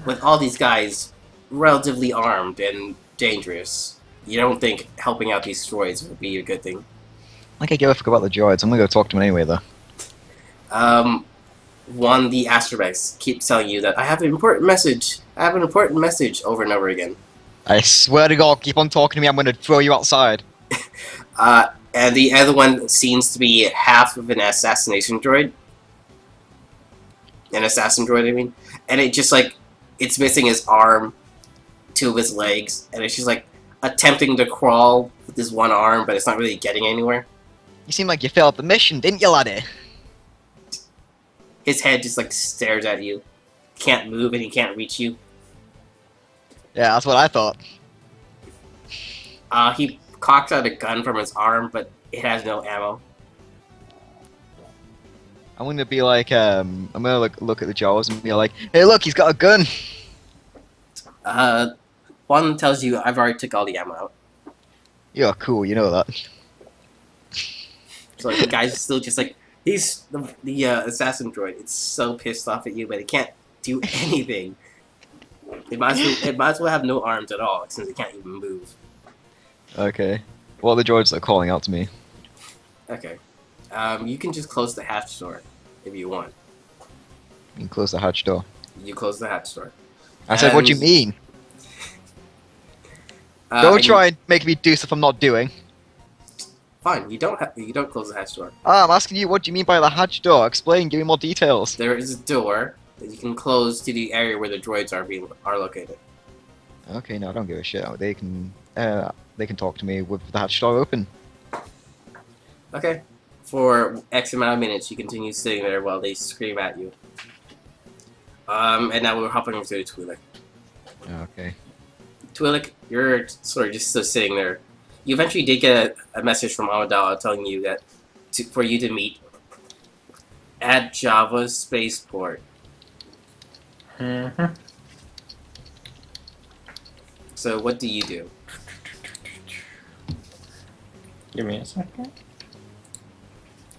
Speaker 1: with all these guys relatively armed and dangerous, you don't think helping out these droids would be a good thing.
Speaker 2: Like I give a fuck about the droids, I'm gonna go talk to him anyway, though.
Speaker 1: One, the astromechs keeps telling you that I have an important message over and over again.
Speaker 2: I swear to God, keep on talking to me, I'm gonna throw you outside.
Speaker 1: And the other one seems to be half of an assassination droid. An assassin droid, I mean. And it just like, it's missing his arm, two of his legs, and it's just like attempting to crawl with his one arm, but it's not really getting anywhere.
Speaker 2: You seem like you failed the mission, didn't you, laddie?
Speaker 1: His head just like stares at you. Can't move and he can't reach you.
Speaker 2: Yeah, that's what I thought.
Speaker 1: He cocks out a gun from his arm, but it has no ammo.
Speaker 2: I'm gonna be like, I'm gonna look at the Jaws and be like, hey look, he's got a gun!
Speaker 1: One tells you, I've already took all the ammo out.
Speaker 2: You're cool, you know that.
Speaker 1: So like, the guy's still just like, he's the assassin droid. It's so pissed off at you, but it can't do anything. It might as well have no arms at all, since it can't even move.
Speaker 2: Okay. What are the droids that are calling out to me?
Speaker 1: Okay. You can just close the hatch door, if you want.
Speaker 2: You can close the hatch door.
Speaker 1: You close the hatch door.
Speaker 2: I said, what do you mean? Don't try and make me do stuff I'm not doing.
Speaker 1: Fine, you don't close the hatch door.
Speaker 2: I'm asking you, what do you mean by the hatch door? Explain, give me more details.
Speaker 1: There is a door that you can close to the area where the droids are located.
Speaker 2: Okay, no, I don't give a shit. They can talk to me with the hatch door open.
Speaker 1: Okay. For X amount of minutes, you continue sitting there while they scream at you. And now we're hopping over to the Twi'lek.
Speaker 2: Okay.
Speaker 1: Twi'lek, you're sort of just still sitting there. You eventually did get a message from Amidala telling you that for you to meet at Java's spaceport.
Speaker 3: Mm-hmm.
Speaker 1: So what do you do?
Speaker 3: Give me a second.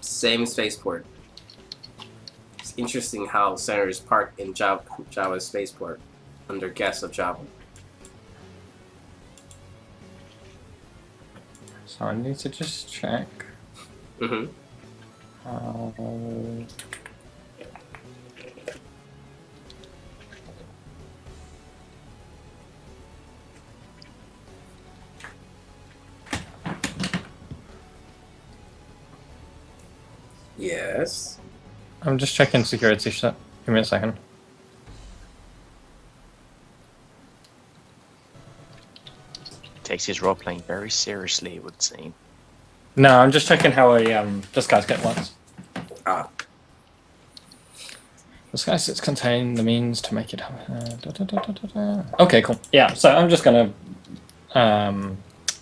Speaker 1: Same spaceport. It's interesting how senators park in Java's spaceport under guests of Java.
Speaker 3: So I need to just check.
Speaker 1: Mm-hmm. Yes.
Speaker 3: I'm just checking security shit. Give me a second.
Speaker 4: Takes his role playing very seriously, it would seem.
Speaker 3: No, I'm just checking how a disguise kit works.
Speaker 1: Ah.
Speaker 3: Disguises contain the means to make it. Okay, cool. Yeah, so I'm just gonna,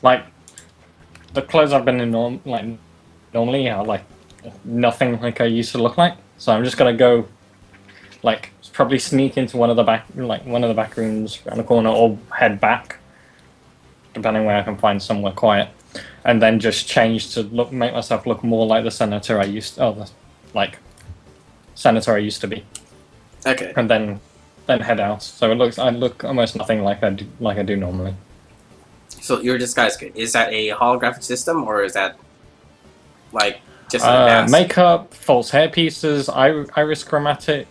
Speaker 3: like, the clothes I've been in normally are like nothing like I used to look like. So I'm just gonna go, like, probably sneak into one of the back rooms around the corner, or head back, depending where I can find somewhere quiet, and then just change to make myself look more like the senator senator I used to be.
Speaker 1: Okay.
Speaker 3: And then head out. So I look almost nothing like I do normally.
Speaker 1: So your disguise kit, is that a holographic system, or is that like just a mask?
Speaker 3: Makeup, false hair pieces, iris chromatics,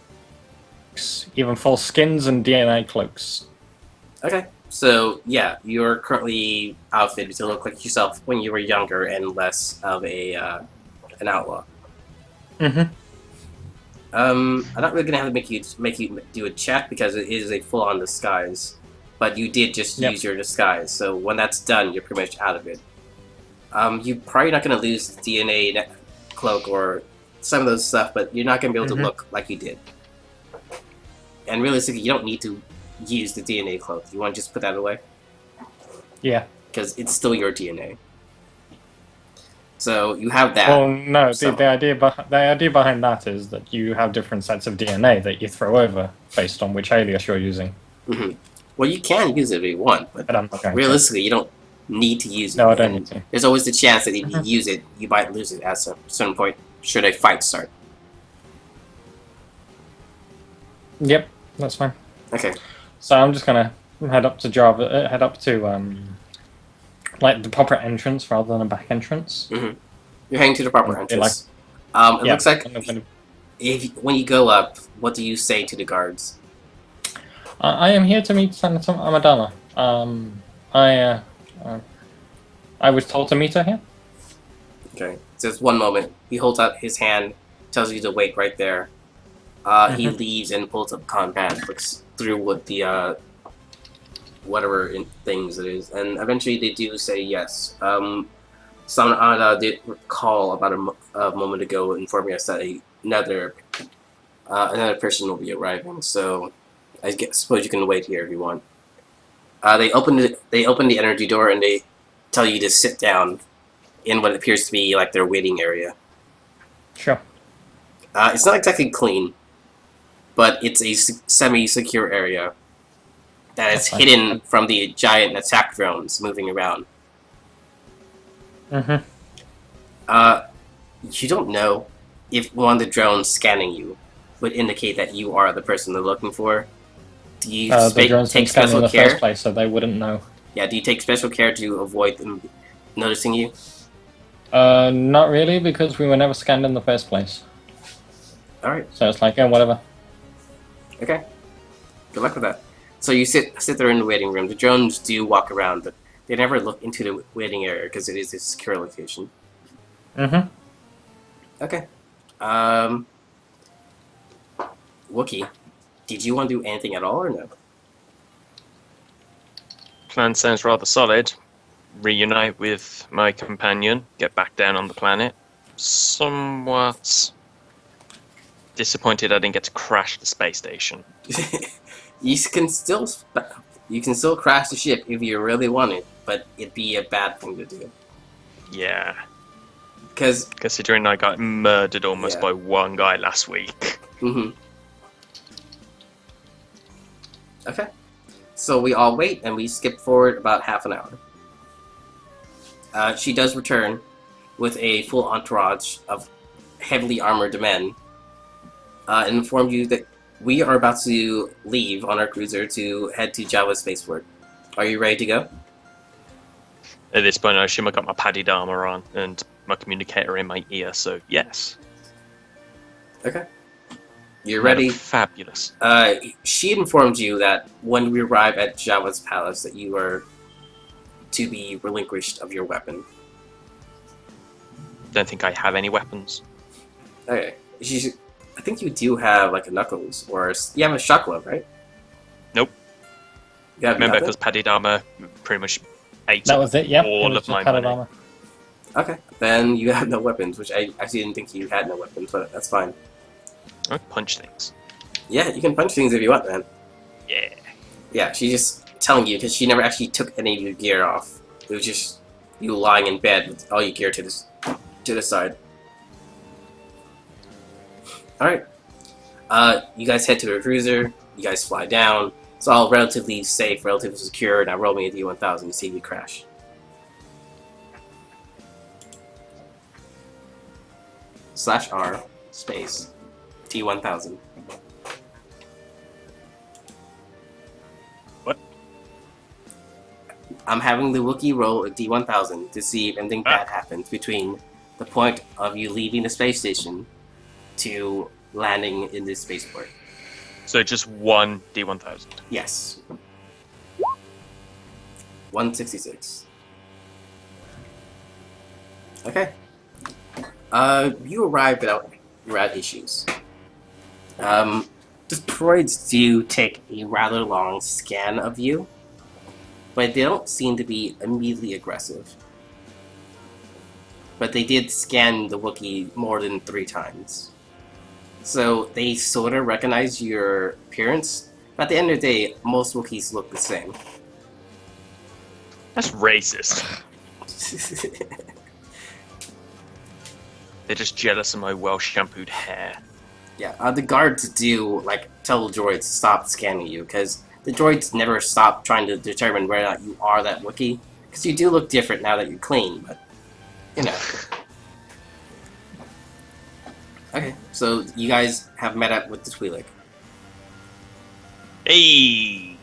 Speaker 3: even false skins and DNA cloaks.
Speaker 1: Okay. So yeah, you're currently outfitted to look like yourself when you were younger and less of an outlaw.
Speaker 3: Mm-hmm.
Speaker 1: I'm not really gonna have to make you do a check because it is a full-on disguise, but you did just use your disguise. So when that's done, you're pretty much out of it. You're probably not gonna lose the DNA cloak or some of those stuff, but you're not gonna be able to look like you did. And realistically, you don't need to use the DNA cloak. You want to just put that away?
Speaker 3: Yeah.
Speaker 1: Because it's still your DNA. So you have that.
Speaker 3: Well, no. The idea behind that is that you have different sets of DNA that you throw over based on which alias you're using.
Speaker 1: Mm-hmm. Well, you can use it if you want, but
Speaker 3: I'm not going
Speaker 1: realistically, you don't need to use it.
Speaker 3: No, I don't need to.
Speaker 1: There's always the chance that if you use it, you might lose it at a certain point should a fight start.
Speaker 3: Yep, that's fine.
Speaker 1: Okay.
Speaker 3: So I'm just gonna head up to like the proper entrance rather than a back entrance.
Speaker 1: Mm-hmm. You're heading to the proper entrance. It looks like when you go up, what do you say to the guards?
Speaker 3: I am here to meet Senator Amadala. I was told to meet her here.
Speaker 1: Okay. Just one moment. He holds out his hand, tells you to wait right there. He leaves and pulls up compact, looks through what the whatever things it is, and eventually they do say yes. Samana did call about a moment ago informing us that another person will be arriving, so I suppose you can wait here if you want. They open the energy door and they tell you to sit down in what appears to be like their waiting area.
Speaker 3: Sure.
Speaker 1: It's not exactly clean, but it's a semi-secure area that is hidden from the giant attack drones moving around.
Speaker 3: Mm-hmm.
Speaker 1: You don't know if one of the drones scanning you would indicate that you are the person they're looking for. Do you
Speaker 3: the drones
Speaker 1: take
Speaker 3: scanning
Speaker 1: special
Speaker 3: in the
Speaker 1: care?
Speaker 3: first place, so they wouldn't know.
Speaker 1: Yeah, do you take special care to avoid them noticing you?
Speaker 3: Not really, because we were never scanned in the first place.
Speaker 1: Alright.
Speaker 3: So it's like, whatever.
Speaker 1: Okay. Good luck with that. So you sit there in the waiting room. The drones do walk around, but they never look into the waiting area because it is a secure location.
Speaker 3: Mm-hmm.
Speaker 1: Okay. Wookie, did you want to do anything at all or no?
Speaker 4: Plan sounds rather solid. Reunite with my companion, get back down on the planet. Somewhat disappointed I didn't get to crash the space station.
Speaker 1: You can still crash the ship if you really want it, but it'd be a bad thing to do.
Speaker 4: Yeah.
Speaker 1: Because
Speaker 4: considering I got murdered almost by one guy last week.
Speaker 1: Mm-hmm. Okay. So we all wait, and we skip forward about half an hour. She does return with a full entourage of heavily armored men, and informed you that we are about to leave on our cruiser to head to Java Spaceport. Are you ready to go?
Speaker 4: At this point, I assume I got my padded armor on and my communicator in my ear, so yes.
Speaker 1: Okay. You're ready?
Speaker 4: Fabulous.
Speaker 1: She informed you that when we arrive at Java's palace that you are to be relinquished of your weapon.
Speaker 4: Don't think I have any weapons.
Speaker 1: Okay. I think you do have like a knuckles, or you have a shock glove, right?
Speaker 4: Nope.
Speaker 1: You have
Speaker 4: remember,
Speaker 1: nothing?
Speaker 4: because padded armor pretty much ate
Speaker 3: That was it, yeah.
Speaker 4: all of my money.
Speaker 3: Armor.
Speaker 1: Okay. Then you have no weapons, which I actually didn't think you had no weapons, but that's fine.
Speaker 4: I punch things.
Speaker 1: Yeah, you can punch things if you want, man.
Speaker 4: Yeah.
Speaker 1: Yeah, she's just telling you because she never actually took any of your gear off. It was just you lying in bed with all your gear to the side. All right. You guys head to the cruiser. You guys fly down. It's all relatively safe, relatively secure. Now roll me a D1000 to see if you crash. /R space T1000.
Speaker 4: What?
Speaker 1: I'm having the Wookiee roll a D1000 to see if anything bad happens between the point of you leaving the space station to landing in this spaceport.
Speaker 4: So just one D1000.
Speaker 1: Yes. 166. Okay. You arrive without issues. The droids do take a rather long scan of you, but they don't seem to be immediately aggressive. But they did scan the Wookiee more than 3 times. So they sort of recognize your appearance, but at the end of the day, most Wookiees look the same.
Speaker 4: That's racist. They're just jealous of my well-shampooed hair.
Speaker 1: Yeah, the guards do, like, tell the droids to stop scanning you, because the droids never stop trying to determine whether or not you are that Wookiee. Because you do look different now that you're clean, but, you know. Okay, so you guys have met up with the Twi'lek.
Speaker 4: Hey!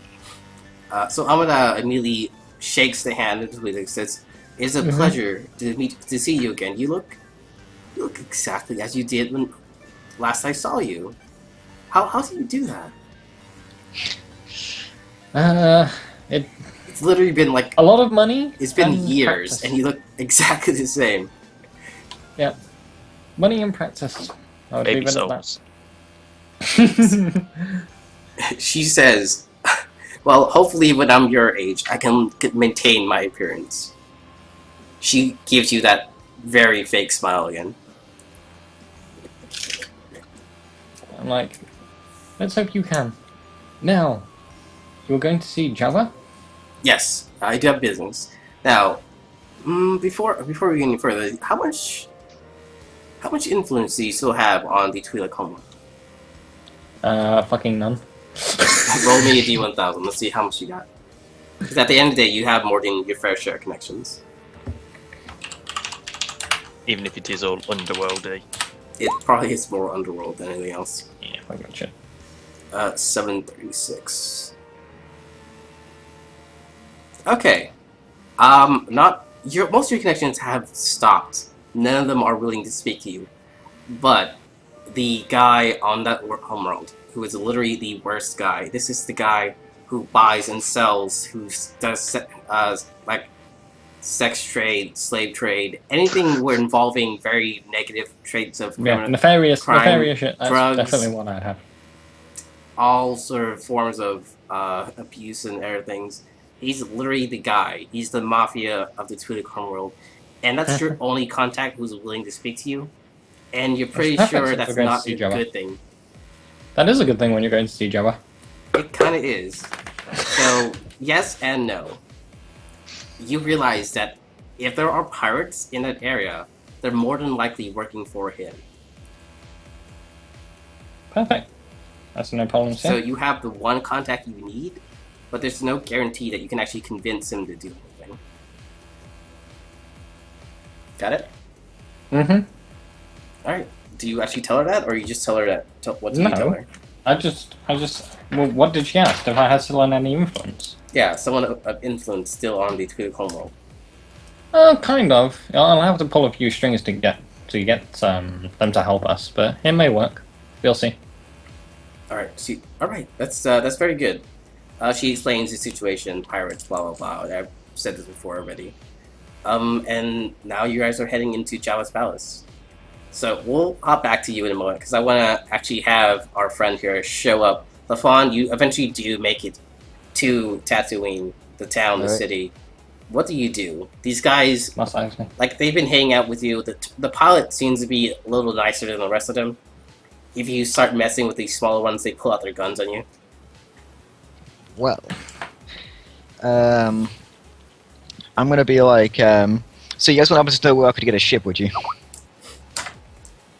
Speaker 1: So Amada immediately shakes the hand of the Twi'lek, says, "It's a pleasure to see you again. You look exactly as you did when last I saw you. How did you do that?" It's literally been like
Speaker 3: A lot of money.
Speaker 1: it's been
Speaker 3: and
Speaker 1: years,
Speaker 3: practice.
Speaker 1: and you look exactly the same.
Speaker 3: Yeah, money and practice. I would
Speaker 4: Baby
Speaker 3: leave it at
Speaker 4: souls.
Speaker 3: that.
Speaker 1: She says, "Well, hopefully when I'm your age, I can maintain my appearance." She gives you that very fake smile again.
Speaker 3: I'm like, let's hope you can. Now, you're going to see Jabba?
Speaker 1: Yes, I do have business. Now, before we get any further, how much influence do you still have on the Twi'lek homeworld?
Speaker 3: Fucking none.
Speaker 1: Roll me a D1000. Let's see how much you got. Because at the end of the day, you have more than your fair share of connections.
Speaker 4: Even if it is all underworldy.
Speaker 1: It probably is more underworld than anything else.
Speaker 3: Yeah, I gotcha.
Speaker 1: 736. Okay. Most of your connections have stopped. None of them are willing to speak to you. But the guy on that homeworld, who is literally the worst guy, this is the guy who buys and sells, who does like sex trade, slave trade, anything we're involving very negative traits of
Speaker 3: Yeah, nefarious
Speaker 1: crime,
Speaker 3: shit. That's
Speaker 1: drugs.
Speaker 3: definitely one I'd have.
Speaker 1: all sort of forms of abuse and other things. He's literally the guy. He's the mafia of the Twi'lek homeworld, and that's your only contact who's willing to speak to you. And you're pretty
Speaker 3: That's
Speaker 1: sure
Speaker 3: perfect
Speaker 1: that's
Speaker 3: if we're going to
Speaker 1: not
Speaker 3: see
Speaker 1: a
Speaker 3: Jabba.
Speaker 1: good thing.
Speaker 3: That is a good thing when you're going to see Jabba.
Speaker 1: It kind of is. So yes and no. You realize that if there are pirates in that area, they're more than likely working for him.
Speaker 3: Perfect. That's no problem.
Speaker 1: So you have the one contact you need, but there's no guarantee that you can actually convince him to do anything. Got it?
Speaker 3: Mm-hmm.
Speaker 1: Alright. Do you actually tell her that, or you just tell her that? What do you
Speaker 3: No.
Speaker 1: tell her?
Speaker 3: I just. Well, what did she ask? If I had still on any influence?
Speaker 1: Yeah, someone of influence still on the Twi'lek homeworld.
Speaker 3: Kind of. I'll have to pull a few strings to get them to help us, but it may work. We'll see.
Speaker 1: Alright, that's very good. She explains the situation, pirates, blah blah blah. I've said this before already. And now you guys are heading into Jabba's palace. So we'll hop back to you in a moment, because I want to actually have our friend here show up. LaFawn, you eventually do make it to Tatooine, the town, the
Speaker 2: Right.
Speaker 1: city. What do you do? These guys,
Speaker 3: Must ask me.
Speaker 1: like, they've been hanging out with you. The pilot seems to be a little nicer than the rest of them. if you start messing with these smaller ones, they pull out their guns on you.
Speaker 2: Well, I'm gonna be like, so you guys want to know where I could get a ship, would you?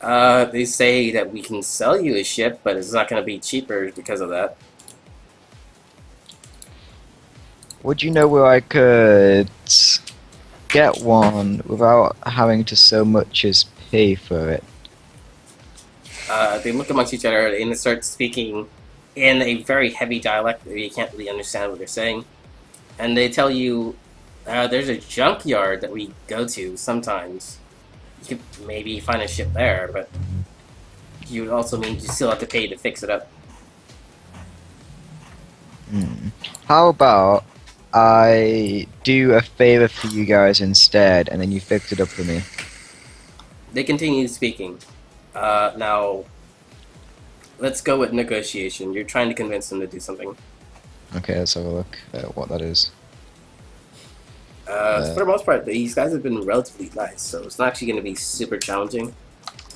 Speaker 1: They say that we can sell you a ship, but it's not going to be cheaper because of that.
Speaker 2: Would you know where I could get one without having to so much as pay for it?
Speaker 1: They look amongst each other and they start speaking in a very heavy dialect that you can't really understand what they're saying. And they tell you there's a junkyard that we go to sometimes. You could maybe find a ship there, but you would also mean you still have to pay to fix it up.
Speaker 2: How about I do a favor for you guys instead, and then you fix it up for me?
Speaker 1: They continue speaking. Now, let's go with negotiation. You're trying to convince them to do something.
Speaker 2: Okay, let's have a look at what that is.
Speaker 1: For the most part, these guys have been relatively nice, so it's not actually going to be super challenging.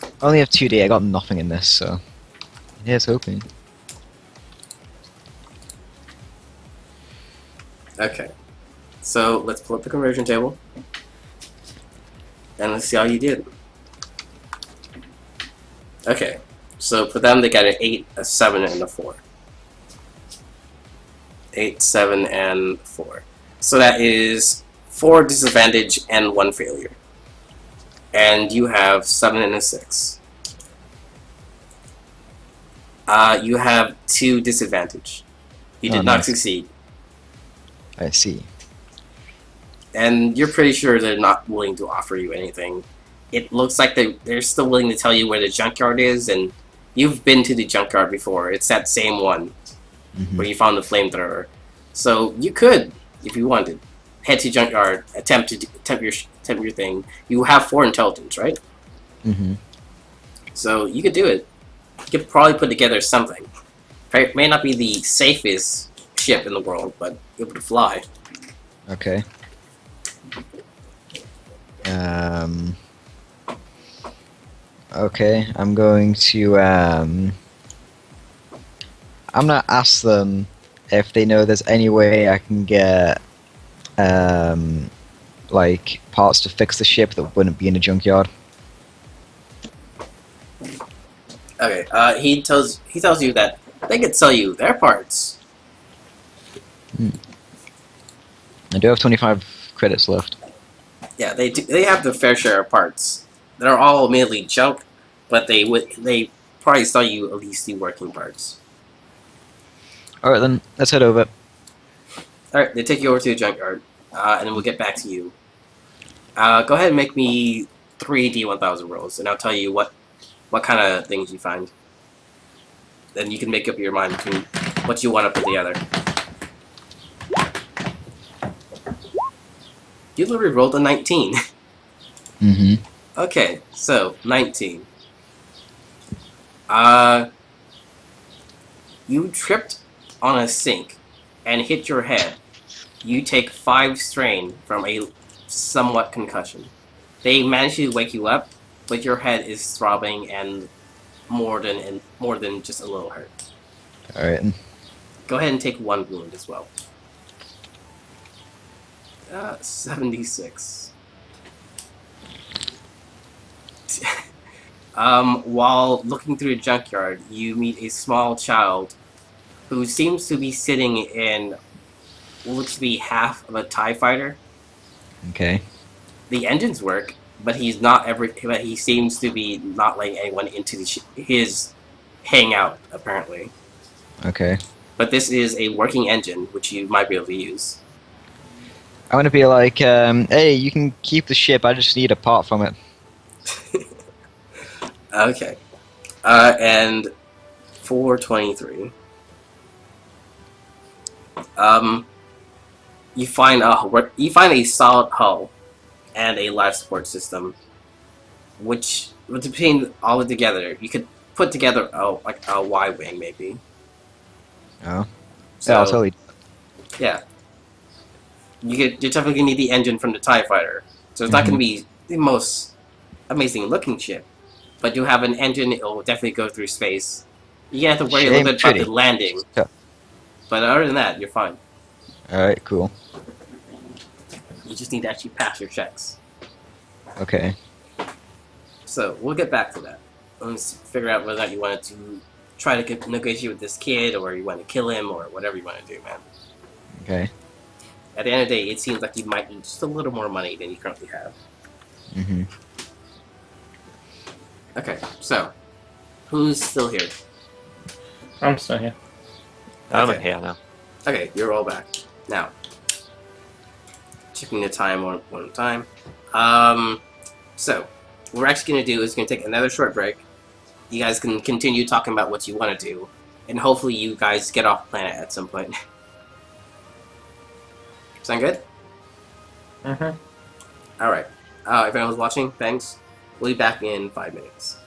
Speaker 2: I only have 2D, I got nothing in this, so here's hoping.
Speaker 1: Okay, so let's pull up the conversion table, and let's see how you did. Okay, so for them they got an 8, a 7, and a 4. 8, 7, and 4. So that is 4 disadvantage and 1 failure. And you have 7 and a 6. You have 2 disadvantage. You did not
Speaker 2: nice.
Speaker 1: succeed.
Speaker 2: I see.
Speaker 1: And you're pretty sure they're not willing to offer you anything. It looks like they're still willing to tell you where the junkyard is, and you've been to the junkyard before. It's that same one where you found the flamethrower. So you could, if you wanted, head to junkyard, attempt your thing. You have 4 intelligence, right? So you could do it. You could probably put together something. It may not be the safest ship in the world, but able to fly.
Speaker 2: Okay. Okay, I'm going to, I'm gonna ask them if they know there's any way I can get, like, parts to fix the ship that wouldn't be in a junkyard.
Speaker 1: Okay, he tells you that they could sell you their parts.
Speaker 2: I do have 25 credits left.
Speaker 1: Yeah, they have their fair share of parts. They're all mainly junk, but they probably sell you at least the working parts.
Speaker 2: Alright then, let's head over.
Speaker 1: Alright, they take you over to the junkyard, and then we'll get back to you. Go ahead and make me 3 D1000 rolls, and I'll tell you what kind of things you find. Then you can make up your mind between what you want to put together. You literally rolled a 19. Okay, so 19. You tripped on a sink and hit your head. You take 5 strain from a somewhat concussion. They manage to wake you up, but your head is throbbing and more than just a little hurt.
Speaker 2: Alright.
Speaker 1: Go ahead and take 1 wound as well. 76. While looking through the junkyard, you meet a small child who seems to be sitting in what looks to be half of a TIE fighter.
Speaker 2: Okay.
Speaker 1: The engines work, but but he seems to be not letting anyone into his hangout, apparently.
Speaker 2: Okay.
Speaker 1: But this is a working engine, which you might be able to use.
Speaker 2: I want to be like, hey, you can keep the ship, I just need a part from it.
Speaker 1: Okay. And 423. You find a solid hull and a life support system, which between all of together, you could put together like a Y-wing maybe.
Speaker 2: Oh.
Speaker 1: So,
Speaker 2: Yeah, I'll totally.
Speaker 1: yeah. You're definitely gonna need the engine from the TIE fighter, so it's not gonna be the most amazing looking ship, but you have an engine. It'll definitely go through space. You have to worry a
Speaker 2: Shame
Speaker 1: little bit about
Speaker 2: Tree.
Speaker 1: the landing,
Speaker 2: So-
Speaker 1: but other than that, you're fine.
Speaker 2: Alright, cool.
Speaker 1: You just need to actually pass your checks.
Speaker 2: Okay.
Speaker 1: So we'll get back to that. Let's figure out whether or not you wanted to try to negotiate with this kid, or you want to kill him, or whatever you want to do, man.
Speaker 2: Okay.
Speaker 1: At the end of the day, it seems like you might need just a little more money than you currently have.
Speaker 2: Mm-hmm.
Speaker 1: Okay, so who's still here?
Speaker 3: I'm still here.
Speaker 4: I'm
Speaker 1: Okay.
Speaker 4: here now.
Speaker 1: Okay, you're all back. Now, checking the time one time. So, what we're actually going to do is going to take another short break. You guys can continue talking about what you want to do, and hopefully you guys get off planet at some point. Sound good?
Speaker 3: Mm-hmm.
Speaker 1: Alright. If anyone's watching, thanks. We'll be back in 5 minutes.